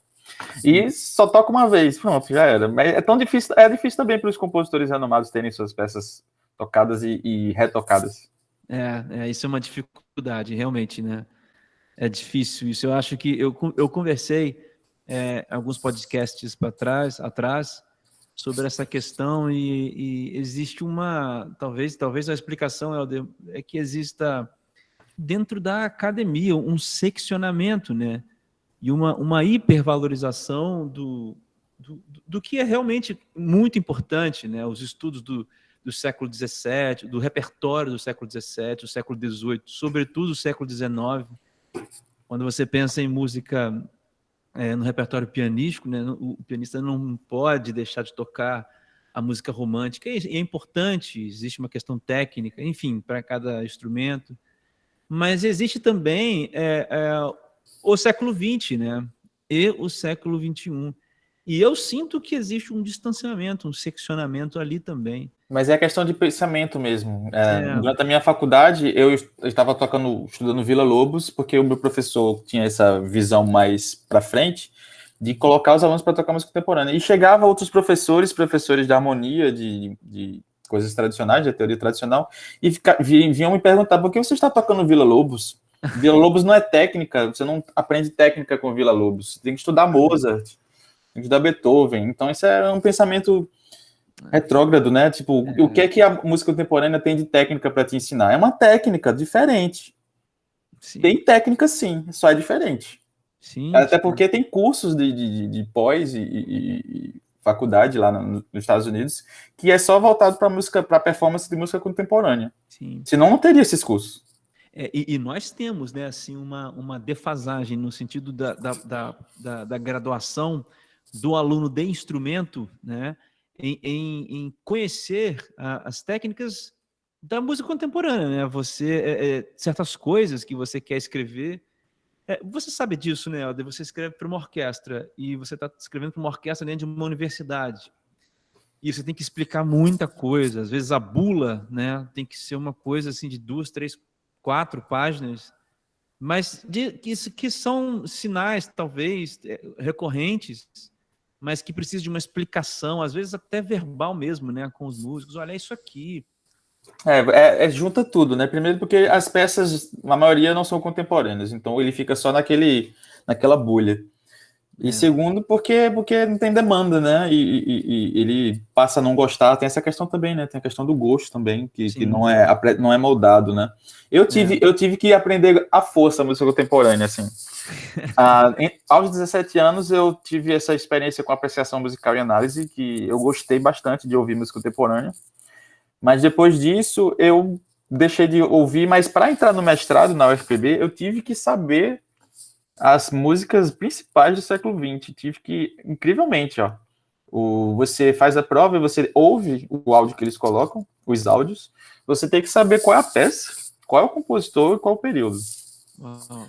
E só toca uma vez, pronto, já era. Mas é difícil também para os compositores renomados terem suas peças tocadas e retocadas. Isso é uma dificuldade, realmente, né? É difícil isso. Eu acho que eu conversei alguns podcasts atrás sobre essa questão e existe talvez a explicação é que exista dentro da academia um seccionamento, né? E uma hipervalorização do que é realmente muito importante, né? Os estudos do século XVII, do repertório do século XVII, do século XVIII, sobretudo do século XIX. Quando você pensa em música no repertório pianístico, né, o pianista não pode deixar de tocar a música romântica. E é importante, existe uma questão técnica, enfim, para cada instrumento. Mas existe também o século XX, né, e o século XXI. E eu sinto que existe um distanciamento, um seccionamento ali também. Mas é questão de pensamento mesmo. Durante a minha faculdade, eu estava estudando Villa-Lobos, porque o meu professor tinha essa visão mais para frente, de colocar os alunos para tocar música contemporânea. E chegava outros professores de harmonia, de coisas tradicionais, de teoria tradicional, e vinham me perguntar, por que você está tocando Villa-Lobos? Villa-Lobos não é técnica, você não aprende técnica com Villa-Lobos, você tem que estudar Mozart, tem que estudar Beethoven. Então, isso é um pensamento retrógrado, né? Tipo, o que é que a música contemporânea tem de técnica para te ensinar? É uma técnica diferente. Sim. Tem técnica, sim, só é diferente. Sim, até porque tem cursos de pós e faculdade lá nos Estados Unidos que é só voltado para performance de música contemporânea. Sim. Senão não teria esses cursos. E nós temos, né, assim, uma defasagem no sentido da graduação do aluno de instrumento, né, em conhecer as técnicas da música contemporânea, né? Certas coisas que você quer escrever, você sabe disso, né, Helder? Você escreve para uma orquestra e você está escrevendo para uma orquestra dentro de uma universidade e você tem que explicar muita coisa. Às vezes a bula, né, tem que ser uma coisa assim de 2, 3, 4 páginas, mas que são sinais talvez recorrentes, mas que precisa de uma explicação, às vezes até verbal mesmo, né, com os músicos. Olha, é isso aqui. Junta tudo, né? Primeiro porque as peças, a maioria não são contemporâneas, então ele fica só naquela bolha. E segundo, porque não tem demanda, né? E ele passa a não gostar. Tem essa questão também, né? Tem a questão do gosto também, que não é moldado, né? Eu tive que aprender à força a música contemporânea, assim. Aos 17 anos, eu tive essa experiência com apreciação musical e análise, que eu gostei bastante de ouvir música contemporânea. Mas depois disso, eu deixei de ouvir. Mas para entrar no mestrado na UFPB, eu tive que saber as músicas principais do século XX. Tive que, incrivelmente, você faz a prova e você ouve o áudio que eles colocam, os áudios. Você tem que saber qual é a peça, qual é o compositor e qual é o período. Uau.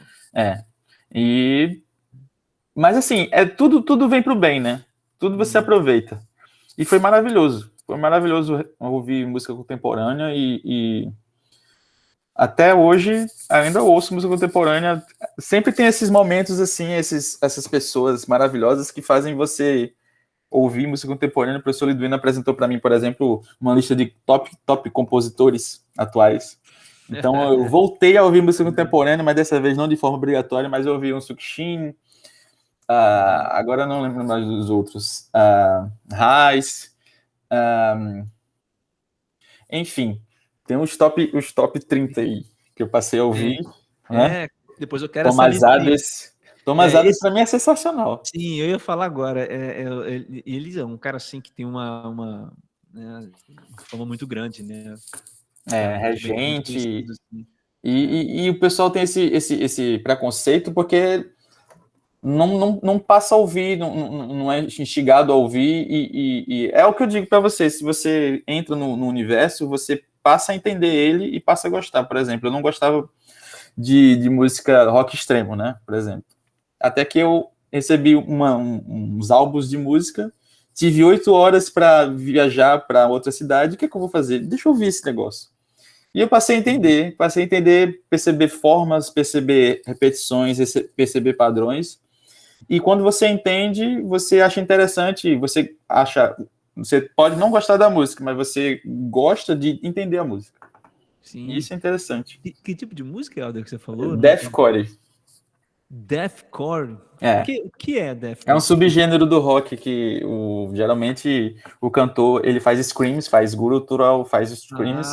Mas assim, tudo vem pro bem, né? Tudo você aproveita. E foi maravilhoso. Foi maravilhoso ouvir música contemporânea e até hoje ainda ouço música contemporânea. Sempre tem esses momentos assim, essas pessoas maravilhosas que fazem você ouvir música contemporânea. O professor Liduino apresentou para mim, por exemplo, uma lista de top compositores atuais. Então eu voltei a ouvir música contemporânea, mas dessa vez não de forma obrigatória, mas eu ouvi um Sukshin, agora não lembro mais dos outros, Reis, enfim, tem os top 30 aí que eu passei a ouvir. Depois eu quero Thomas essa lista aí. Adès, Thomas Adams, para mim, é sensacional. Sim, eu ia falar agora. Ele é um cara assim que tem uma fama muito grande, né? Regente. Assim. E o pessoal tem esse preconceito porque não passa a ouvir, não é instigado a ouvir. E é o que eu digo para você: se você entra no universo, você passa a entender ele e passa a gostar. Por exemplo, eu não gostava de música rock extremo, né? Por exemplo. Até que eu recebi uns álbuns de música, tive 8 horas para viajar para outra cidade, o que eu vou fazer? Deixa eu ouvir esse negócio. E eu passei a entender, perceber formas, perceber repetições, perceber padrões. E quando você entende, você acha interessante, você pode não gostar da música, mas você gosta de entender a música. Sim. E isso é interessante. Que tipo de música, Helder, que você falou? Deathcore. Deathcore? O que é deathcore? É um subgênero do rock que geralmente o cantor ele faz screams, faz gutural, faz screams,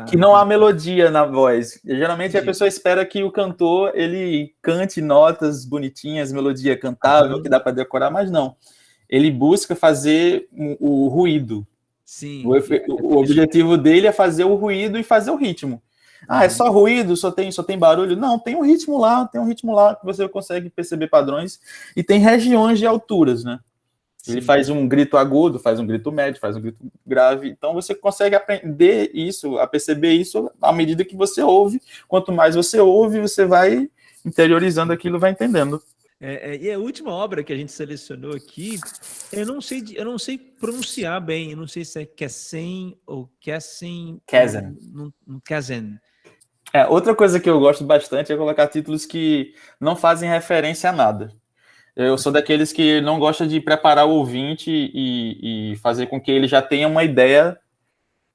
que não há melodia na voz. E, geralmente a pessoa espera que o cantor ele cante notas bonitinhas, melodia cantável, que dá para decorar, mas não. Ele busca fazer o ruído. Sim. O objetivo dele é fazer o ruído e fazer o ritmo. É só ruído, só tem barulho? Não, tem um ritmo lá que você consegue perceber padrões e tem regiões de alturas, né? Sim. Ele faz um grito agudo, faz um grito médio, faz um grito grave. Então você consegue aprender isso, a perceber isso à medida que você ouve. Quanto mais você ouve, você vai interiorizando aquilo, vai entendendo. E a última obra que a gente selecionou aqui, eu não sei pronunciar bem, eu não sei se é Kessen ou Kessen. Kessen. Outra coisa que eu gosto bastante é colocar títulos que não fazem referência a nada. Eu sou daqueles que não gosta de preparar o ouvinte e fazer com que ele já tenha uma ideia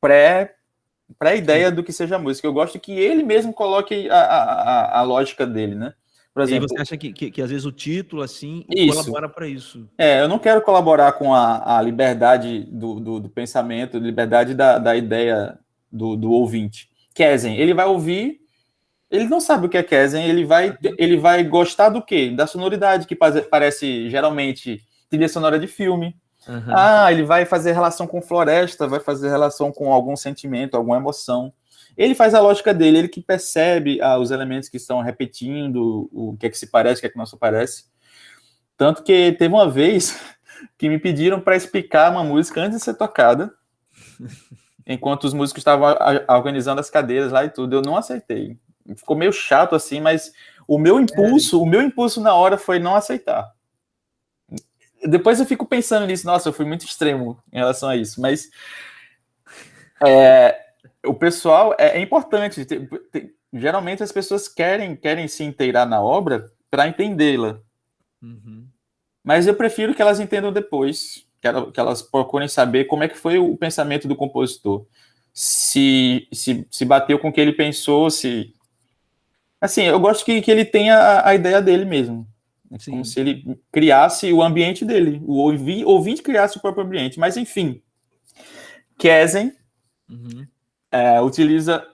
pré-ideia do que seja a música. Eu gosto que ele mesmo coloque a lógica dele, né? Por exemplo, e você acha que às vezes o título assim colabora para isso? Eu não quero colaborar com a liberdade do pensamento, liberdade da ideia do ouvinte. Kessen, ele vai ouvir, ele não sabe o que é Kessen, ele vai gostar do quê? Da sonoridade, que parece geralmente trilha sonora de filme. Ele vai fazer relação com floresta, vai fazer relação com algum sentimento, alguma emoção. Ele faz a lógica dele, ele que percebe os elementos que estão repetindo, o que é que se parece, o que é que não se parece. Tanto que teve uma vez que me pediram para explicar uma música antes de ser tocada, enquanto os músicos estavam organizando as cadeiras lá e tudo. Eu não aceitei. Ficou meio chato assim, mas o meu impulso na hora foi não aceitar. Depois eu fico pensando nisso, nossa, eu fui muito extremo em relação a isso, mas o pessoal é importante. Geralmente as pessoas querem se inteirar na obra para entendê-la. Mas eu prefiro que elas entendam depois, que elas procurem saber como é que foi o pensamento do compositor. Se bateu com o que ele pensou, Assim, eu gosto que ele tenha a ideia dele mesmo. Sim. Como se ele criasse o ambiente dele, o ouvinte criasse o próprio ambiente. Mas, enfim, Kessen utiliza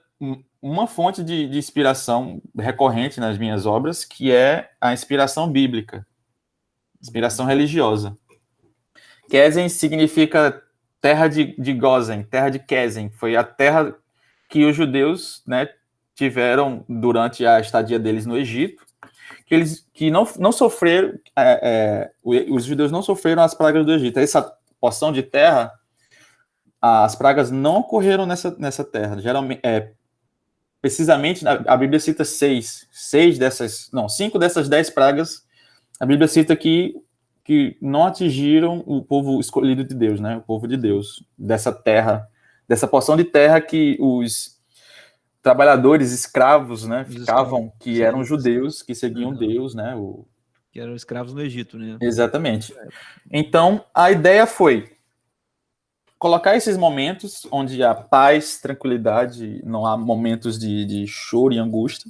uma fonte de inspiração recorrente nas minhas obras, que é a inspiração bíblica, inspiração religiosa. Kessen significa terra de Gozen, terra de Kessen. Foi a terra que os judeus, né, tiveram durante a estadia deles no Egito, que não sofreram, os judeus não sofreram as pragas do Egito. Essa porção de terra, as pragas não ocorreram nessa terra. Geralmente, precisamente, a Bíblia cita 5 dessas 10 pragas, a Bíblia cita que não atingiram o povo escolhido de Deus, né? O povo de Deus, dessa terra, dessa porção de terra que os trabalhadores escravos, né, ficavam, que eram judeus, que seguiam Deus, né? Que eram escravos no Egito, né? Exatamente. Então, a ideia foi colocar esses momentos onde há paz, tranquilidade, não há momentos de choro e angústia,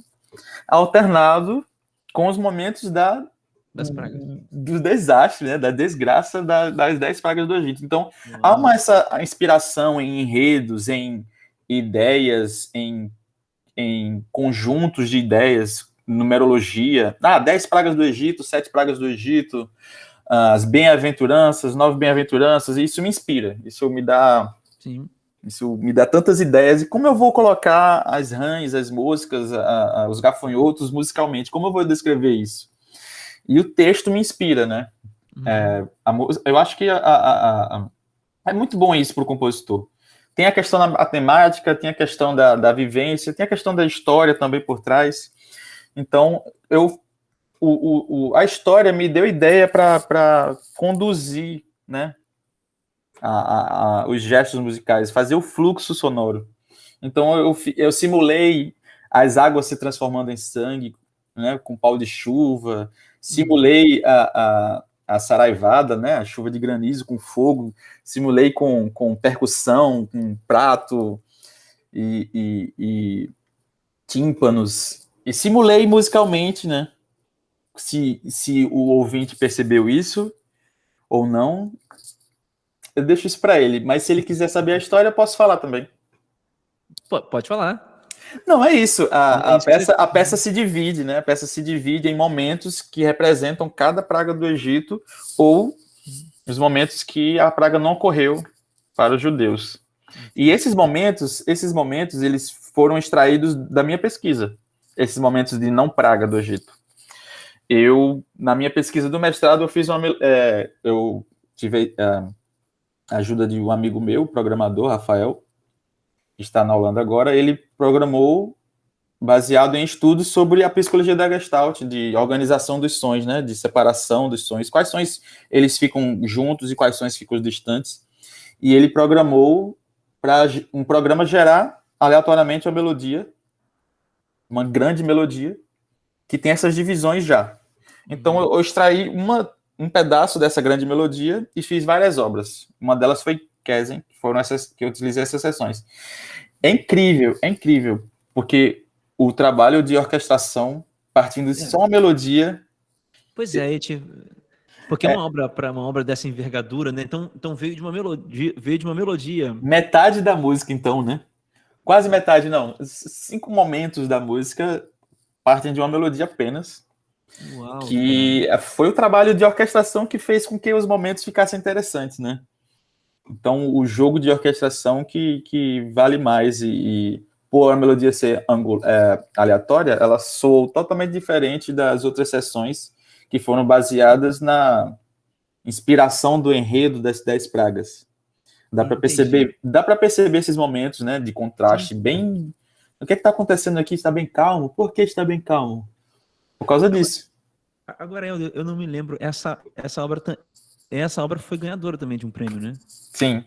alternado com os momentos das pragas, do desastre, né, da desgraça das 10 pragas do Egito. Então, há essa inspiração em enredos, em ideias, em conjuntos de ideias, numerologia. 10 pragas do Egito, 7 pragas do Egito, as bem-aventuranças, 9 bem-aventuranças, e isso me inspira, isso me dá tantas ideias, e como eu vou colocar as rãs, as moscas, os gafanhotos musicalmente, como eu vou descrever isso? E o texto me inspira, né? Eu acho que é muito bom isso para o compositor. Tem a questão da temática, tem a questão da vivência, tem a questão da história também por trás. Então, a história me deu ideia para conduzir, né, os gestos musicais, fazer o fluxo sonoro. Então, eu simulei as águas se transformando em sangue, né, com pau de chuva, simulei a saraivada, né, a chuva de granizo com fogo, simulei com percussão, com prato e tímpanos, e simulei musicalmente, né, se o ouvinte percebeu isso ou não, eu deixo isso para ele, mas se ele quiser saber a história, eu posso falar também. Pode falar. Não, é isso. A peça se divide, né? A peça se divide em momentos que representam cada praga do Egito ou os momentos que a praga não ocorreu para os judeus. E esses momentos, eles foram extraídos da minha pesquisa. Esses momentos de não praga do Egito. Na minha pesquisa do mestrado, eu tive a ajuda de um amigo meu, programador, Rafael, que está na Holanda agora. Ele programou baseado em estudos sobre a psicologia da Gestalt, de organização dos sons, né, de separação dos sons, quais sons eles ficam juntos e quais sons ficam distantes. E ele programou para um programa gerar aleatoriamente uma grande melodia, que tem essas divisões já. Então eu extraí um pedaço dessa grande melodia e fiz várias obras. Uma delas foi Kesen, que foram essas que eu utilizei essas sessões. É incrível, porque o trabalho de orquestração, partindo de só uma melodia... Pois é, porque uma obra dessa envergadura, né? Então veio de uma melodia. Metade da música, então, né? Quase metade, não. 5 momentos da música partem de uma melodia apenas. Uau, que foi o trabalho de orquestração que fez com que os momentos ficassem interessantes, né? Então, o jogo de orquestração que vale mais, e por a melodia ser aleatória, ela soou totalmente diferente das outras sessões que foram baseadas na inspiração do enredo das 10 pragas. Dá para perceber esses momentos, né, de contraste. Bem... O que está acontecendo aqui? Está bem calmo? Por que está bem calmo? Por causa disso. Agora eu não me lembro, essa obra foi ganhadora também de um prêmio, né? Sim.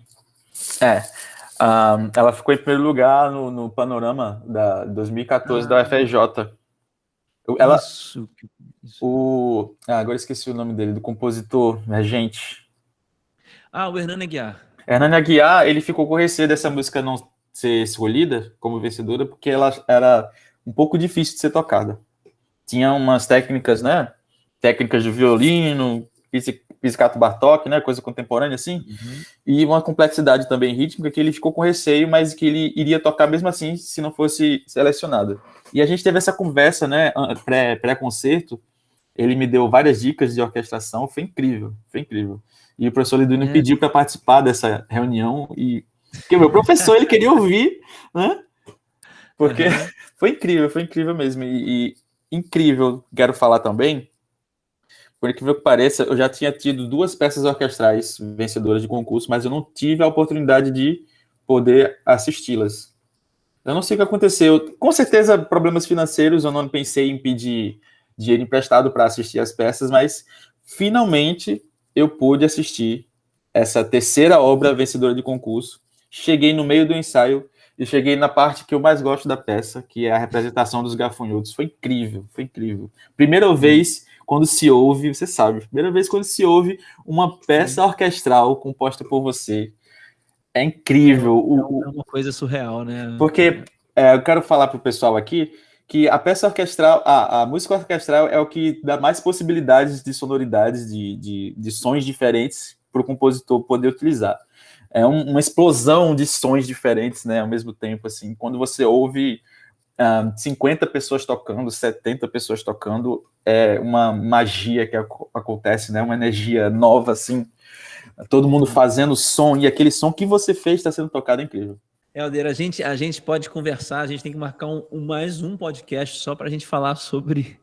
Ela ficou em primeiro lugar no Panorama da 2014 da UFRJ. Isso. Agora esqueci o nome dele, do compositor regente. O Hernani Aguiar. Hernani Aguiar, ele ficou com receio dessa música não ser escolhida como vencedora, porque ela era um pouco difícil de ser tocada. Tinha umas técnicas, né? Técnicas de violino, pizzicato Bartók, né? Coisa contemporânea assim. E uma complexidade também rítmica que ele ficou com receio, mas que ele iria tocar mesmo assim se não fosse selecionado. E a gente teve essa conversa, né? Pré-concerto. Ele me deu várias dicas de orquestração. Foi incrível. E o professor Liduino me pediu para participar dessa reunião. Porque o meu professor, ele queria ouvir, né? Porque foi incrível mesmo. E incrível, quero falar também, por incrível que pareça, eu já tinha tido 2 peças orquestrais vencedoras de concurso, mas eu não tive a oportunidade de poder assisti-las. Eu não sei o que aconteceu. Com certeza, problemas financeiros, eu não pensei em pedir dinheiro emprestado para assistir as peças, mas finalmente eu pude assistir essa terceira obra vencedora de concurso. Cheguei no meio do ensaio e cheguei na parte que eu mais gosto da peça, que é a representação dos gafanhotos. Foi incrível. Primeira vez quando se ouve, você sabe, primeira vez quando se ouve uma peça orquestral composta por você. É incrível. É uma coisa surreal, né? Porque eu quero falar para o pessoal aqui que a peça orquestral, a música orquestral é o que dá mais possibilidades de sonoridades, de sons diferentes para o compositor poder utilizar. É uma explosão de sons diferentes, né, ao mesmo tempo, assim. Quando você ouve 50 pessoas tocando, 70 pessoas tocando, é uma magia que acontece, né? Uma energia nova, assim, todo mundo fazendo som, e aquele som que você fez está sendo tocado, é incrível. Helder, a gente pode conversar, a gente tem que marcar mais um podcast só para a gente falar sobre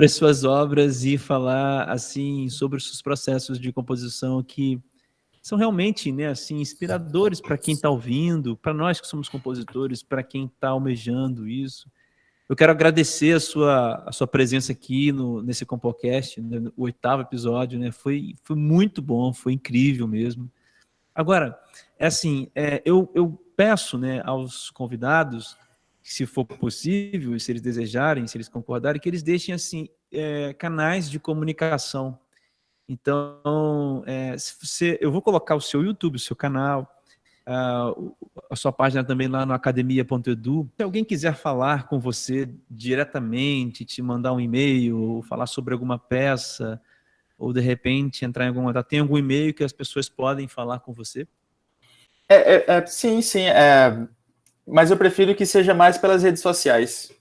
as suas obras e falar assim sobre os seus processos de composição que são realmente, né, assim, inspiradores para quem está ouvindo, para nós que somos compositores, para quem está almejando isso. Eu quero agradecer a sua presença aqui nesse Compocast, né, o 8º episódio, né, foi muito bom, foi incrível mesmo. Agora, eu peço, né, aos convidados, se for possível, se eles desejarem, se eles concordarem, que eles deixem assim, canais de comunicação. Então, eu vou colocar o seu YouTube, o seu canal, a sua página também lá no academia.edu. Se alguém quiser falar com você diretamente, te mandar um e-mail, ou falar sobre alguma peça, ou de repente entrar em alguma... Tem algum e-mail que as pessoas podem falar com você? Sim, mas eu prefiro que seja mais pelas redes sociais.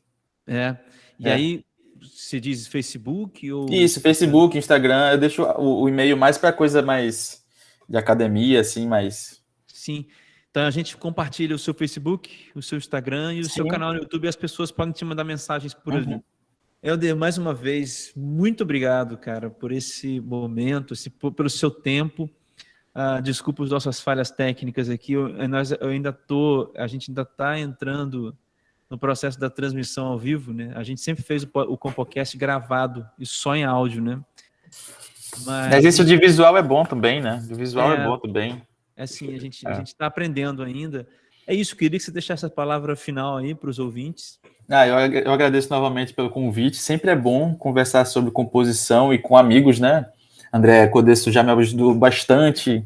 Aí você diz Facebook? Ou... Isso, Facebook, Instagram, eu deixo o e-mail mais para coisa mais de academia, assim, mais... Sim, então a gente compartilha o seu Facebook, o seu Instagram e o seu canal no YouTube, e as pessoas podem te mandar mensagens por ali. Helder, mais uma vez, muito obrigado, cara, por esse momento, pelo seu tempo. Desculpa as nossas falhas técnicas aqui. A gente ainda está entrando no processo da transmissão ao vivo, né? A gente sempre fez o Compocast gravado e só em áudio, né? Mas isso de visual é bom também, né? De visual é bom também. Assim, a gente está aprendendo ainda. É isso, queria que você deixasse a palavra final aí para os ouvintes. Eu agradeço novamente pelo convite. Sempre é bom conversar sobre composição e com amigos, né? André Codesso já me ajudou bastante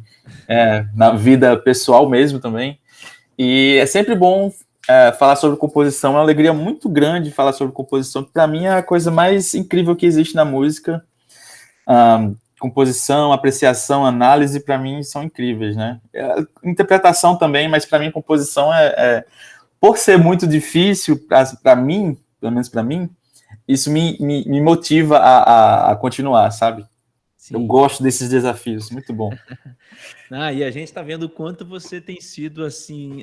na vida pessoal mesmo também. E é sempre bom falar sobre composição. É uma alegria muito grande falar sobre composição, que para mim é a coisa mais incrível que existe na música. Composição, apreciação, análise, para mim são incríveis, né? Interpretação também, mas para mim composição por ser muito difícil para mim, pelo menos para mim, isso me motiva a continuar, sabe? Sim. Eu gosto desses desafios, muito bom. E a gente está vendo o quanto você tem sido assim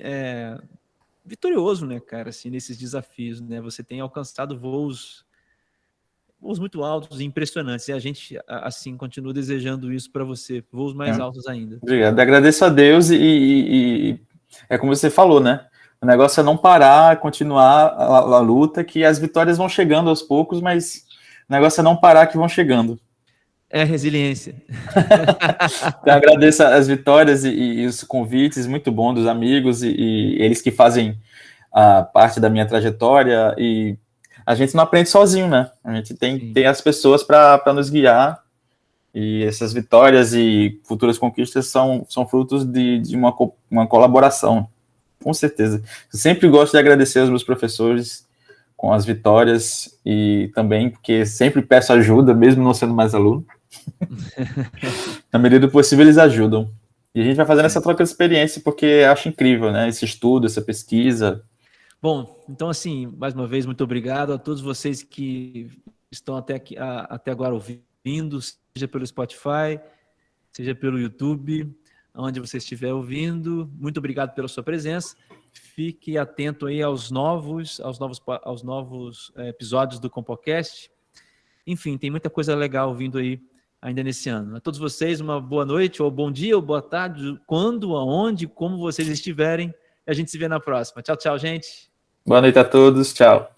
vitorioso, né, cara, assim, nesses desafios, né? Você tem alcançado voos muito altos e impressionantes, e a gente, assim, continua desejando isso para você, voos mais altos ainda. Obrigado, agradeço a Deus e é como você falou, né? O negócio é não parar, continuar a luta, que as vitórias vão chegando aos poucos, mas o negócio é não parar, que vão chegando. É resiliência. Então, agradeço as vitórias e os convites, muito bom dos amigos e eles que fazem a parte da minha trajetória, e a gente não aprende sozinho, né? A gente tem as pessoas para nos guiar, e essas vitórias e futuras conquistas são frutos de uma colaboração, com certeza. Eu sempre gosto de agradecer aos meus professores com as vitórias, e também porque sempre peço ajuda, mesmo não sendo mais aluno. Na medida do possível, eles ajudam. E a gente vai fazendo essa troca de experiência, porque acho incrível, né? Esse estudo, essa pesquisa. Bom, então, assim, mais uma vez, muito obrigado a todos vocês que estão até agora ouvindo, seja pelo Spotify, seja pelo YouTube, onde você estiver ouvindo. Muito obrigado pela sua presença. Fique atento aí aos novos episódios do Compocast. Enfim, tem muita coisa legal vindo aí ainda nesse ano. A todos vocês, uma boa noite, ou bom dia, ou boa tarde, quando, aonde, como vocês estiverem. A gente se vê na próxima. Tchau, tchau, gente. Boa noite a todos, tchau.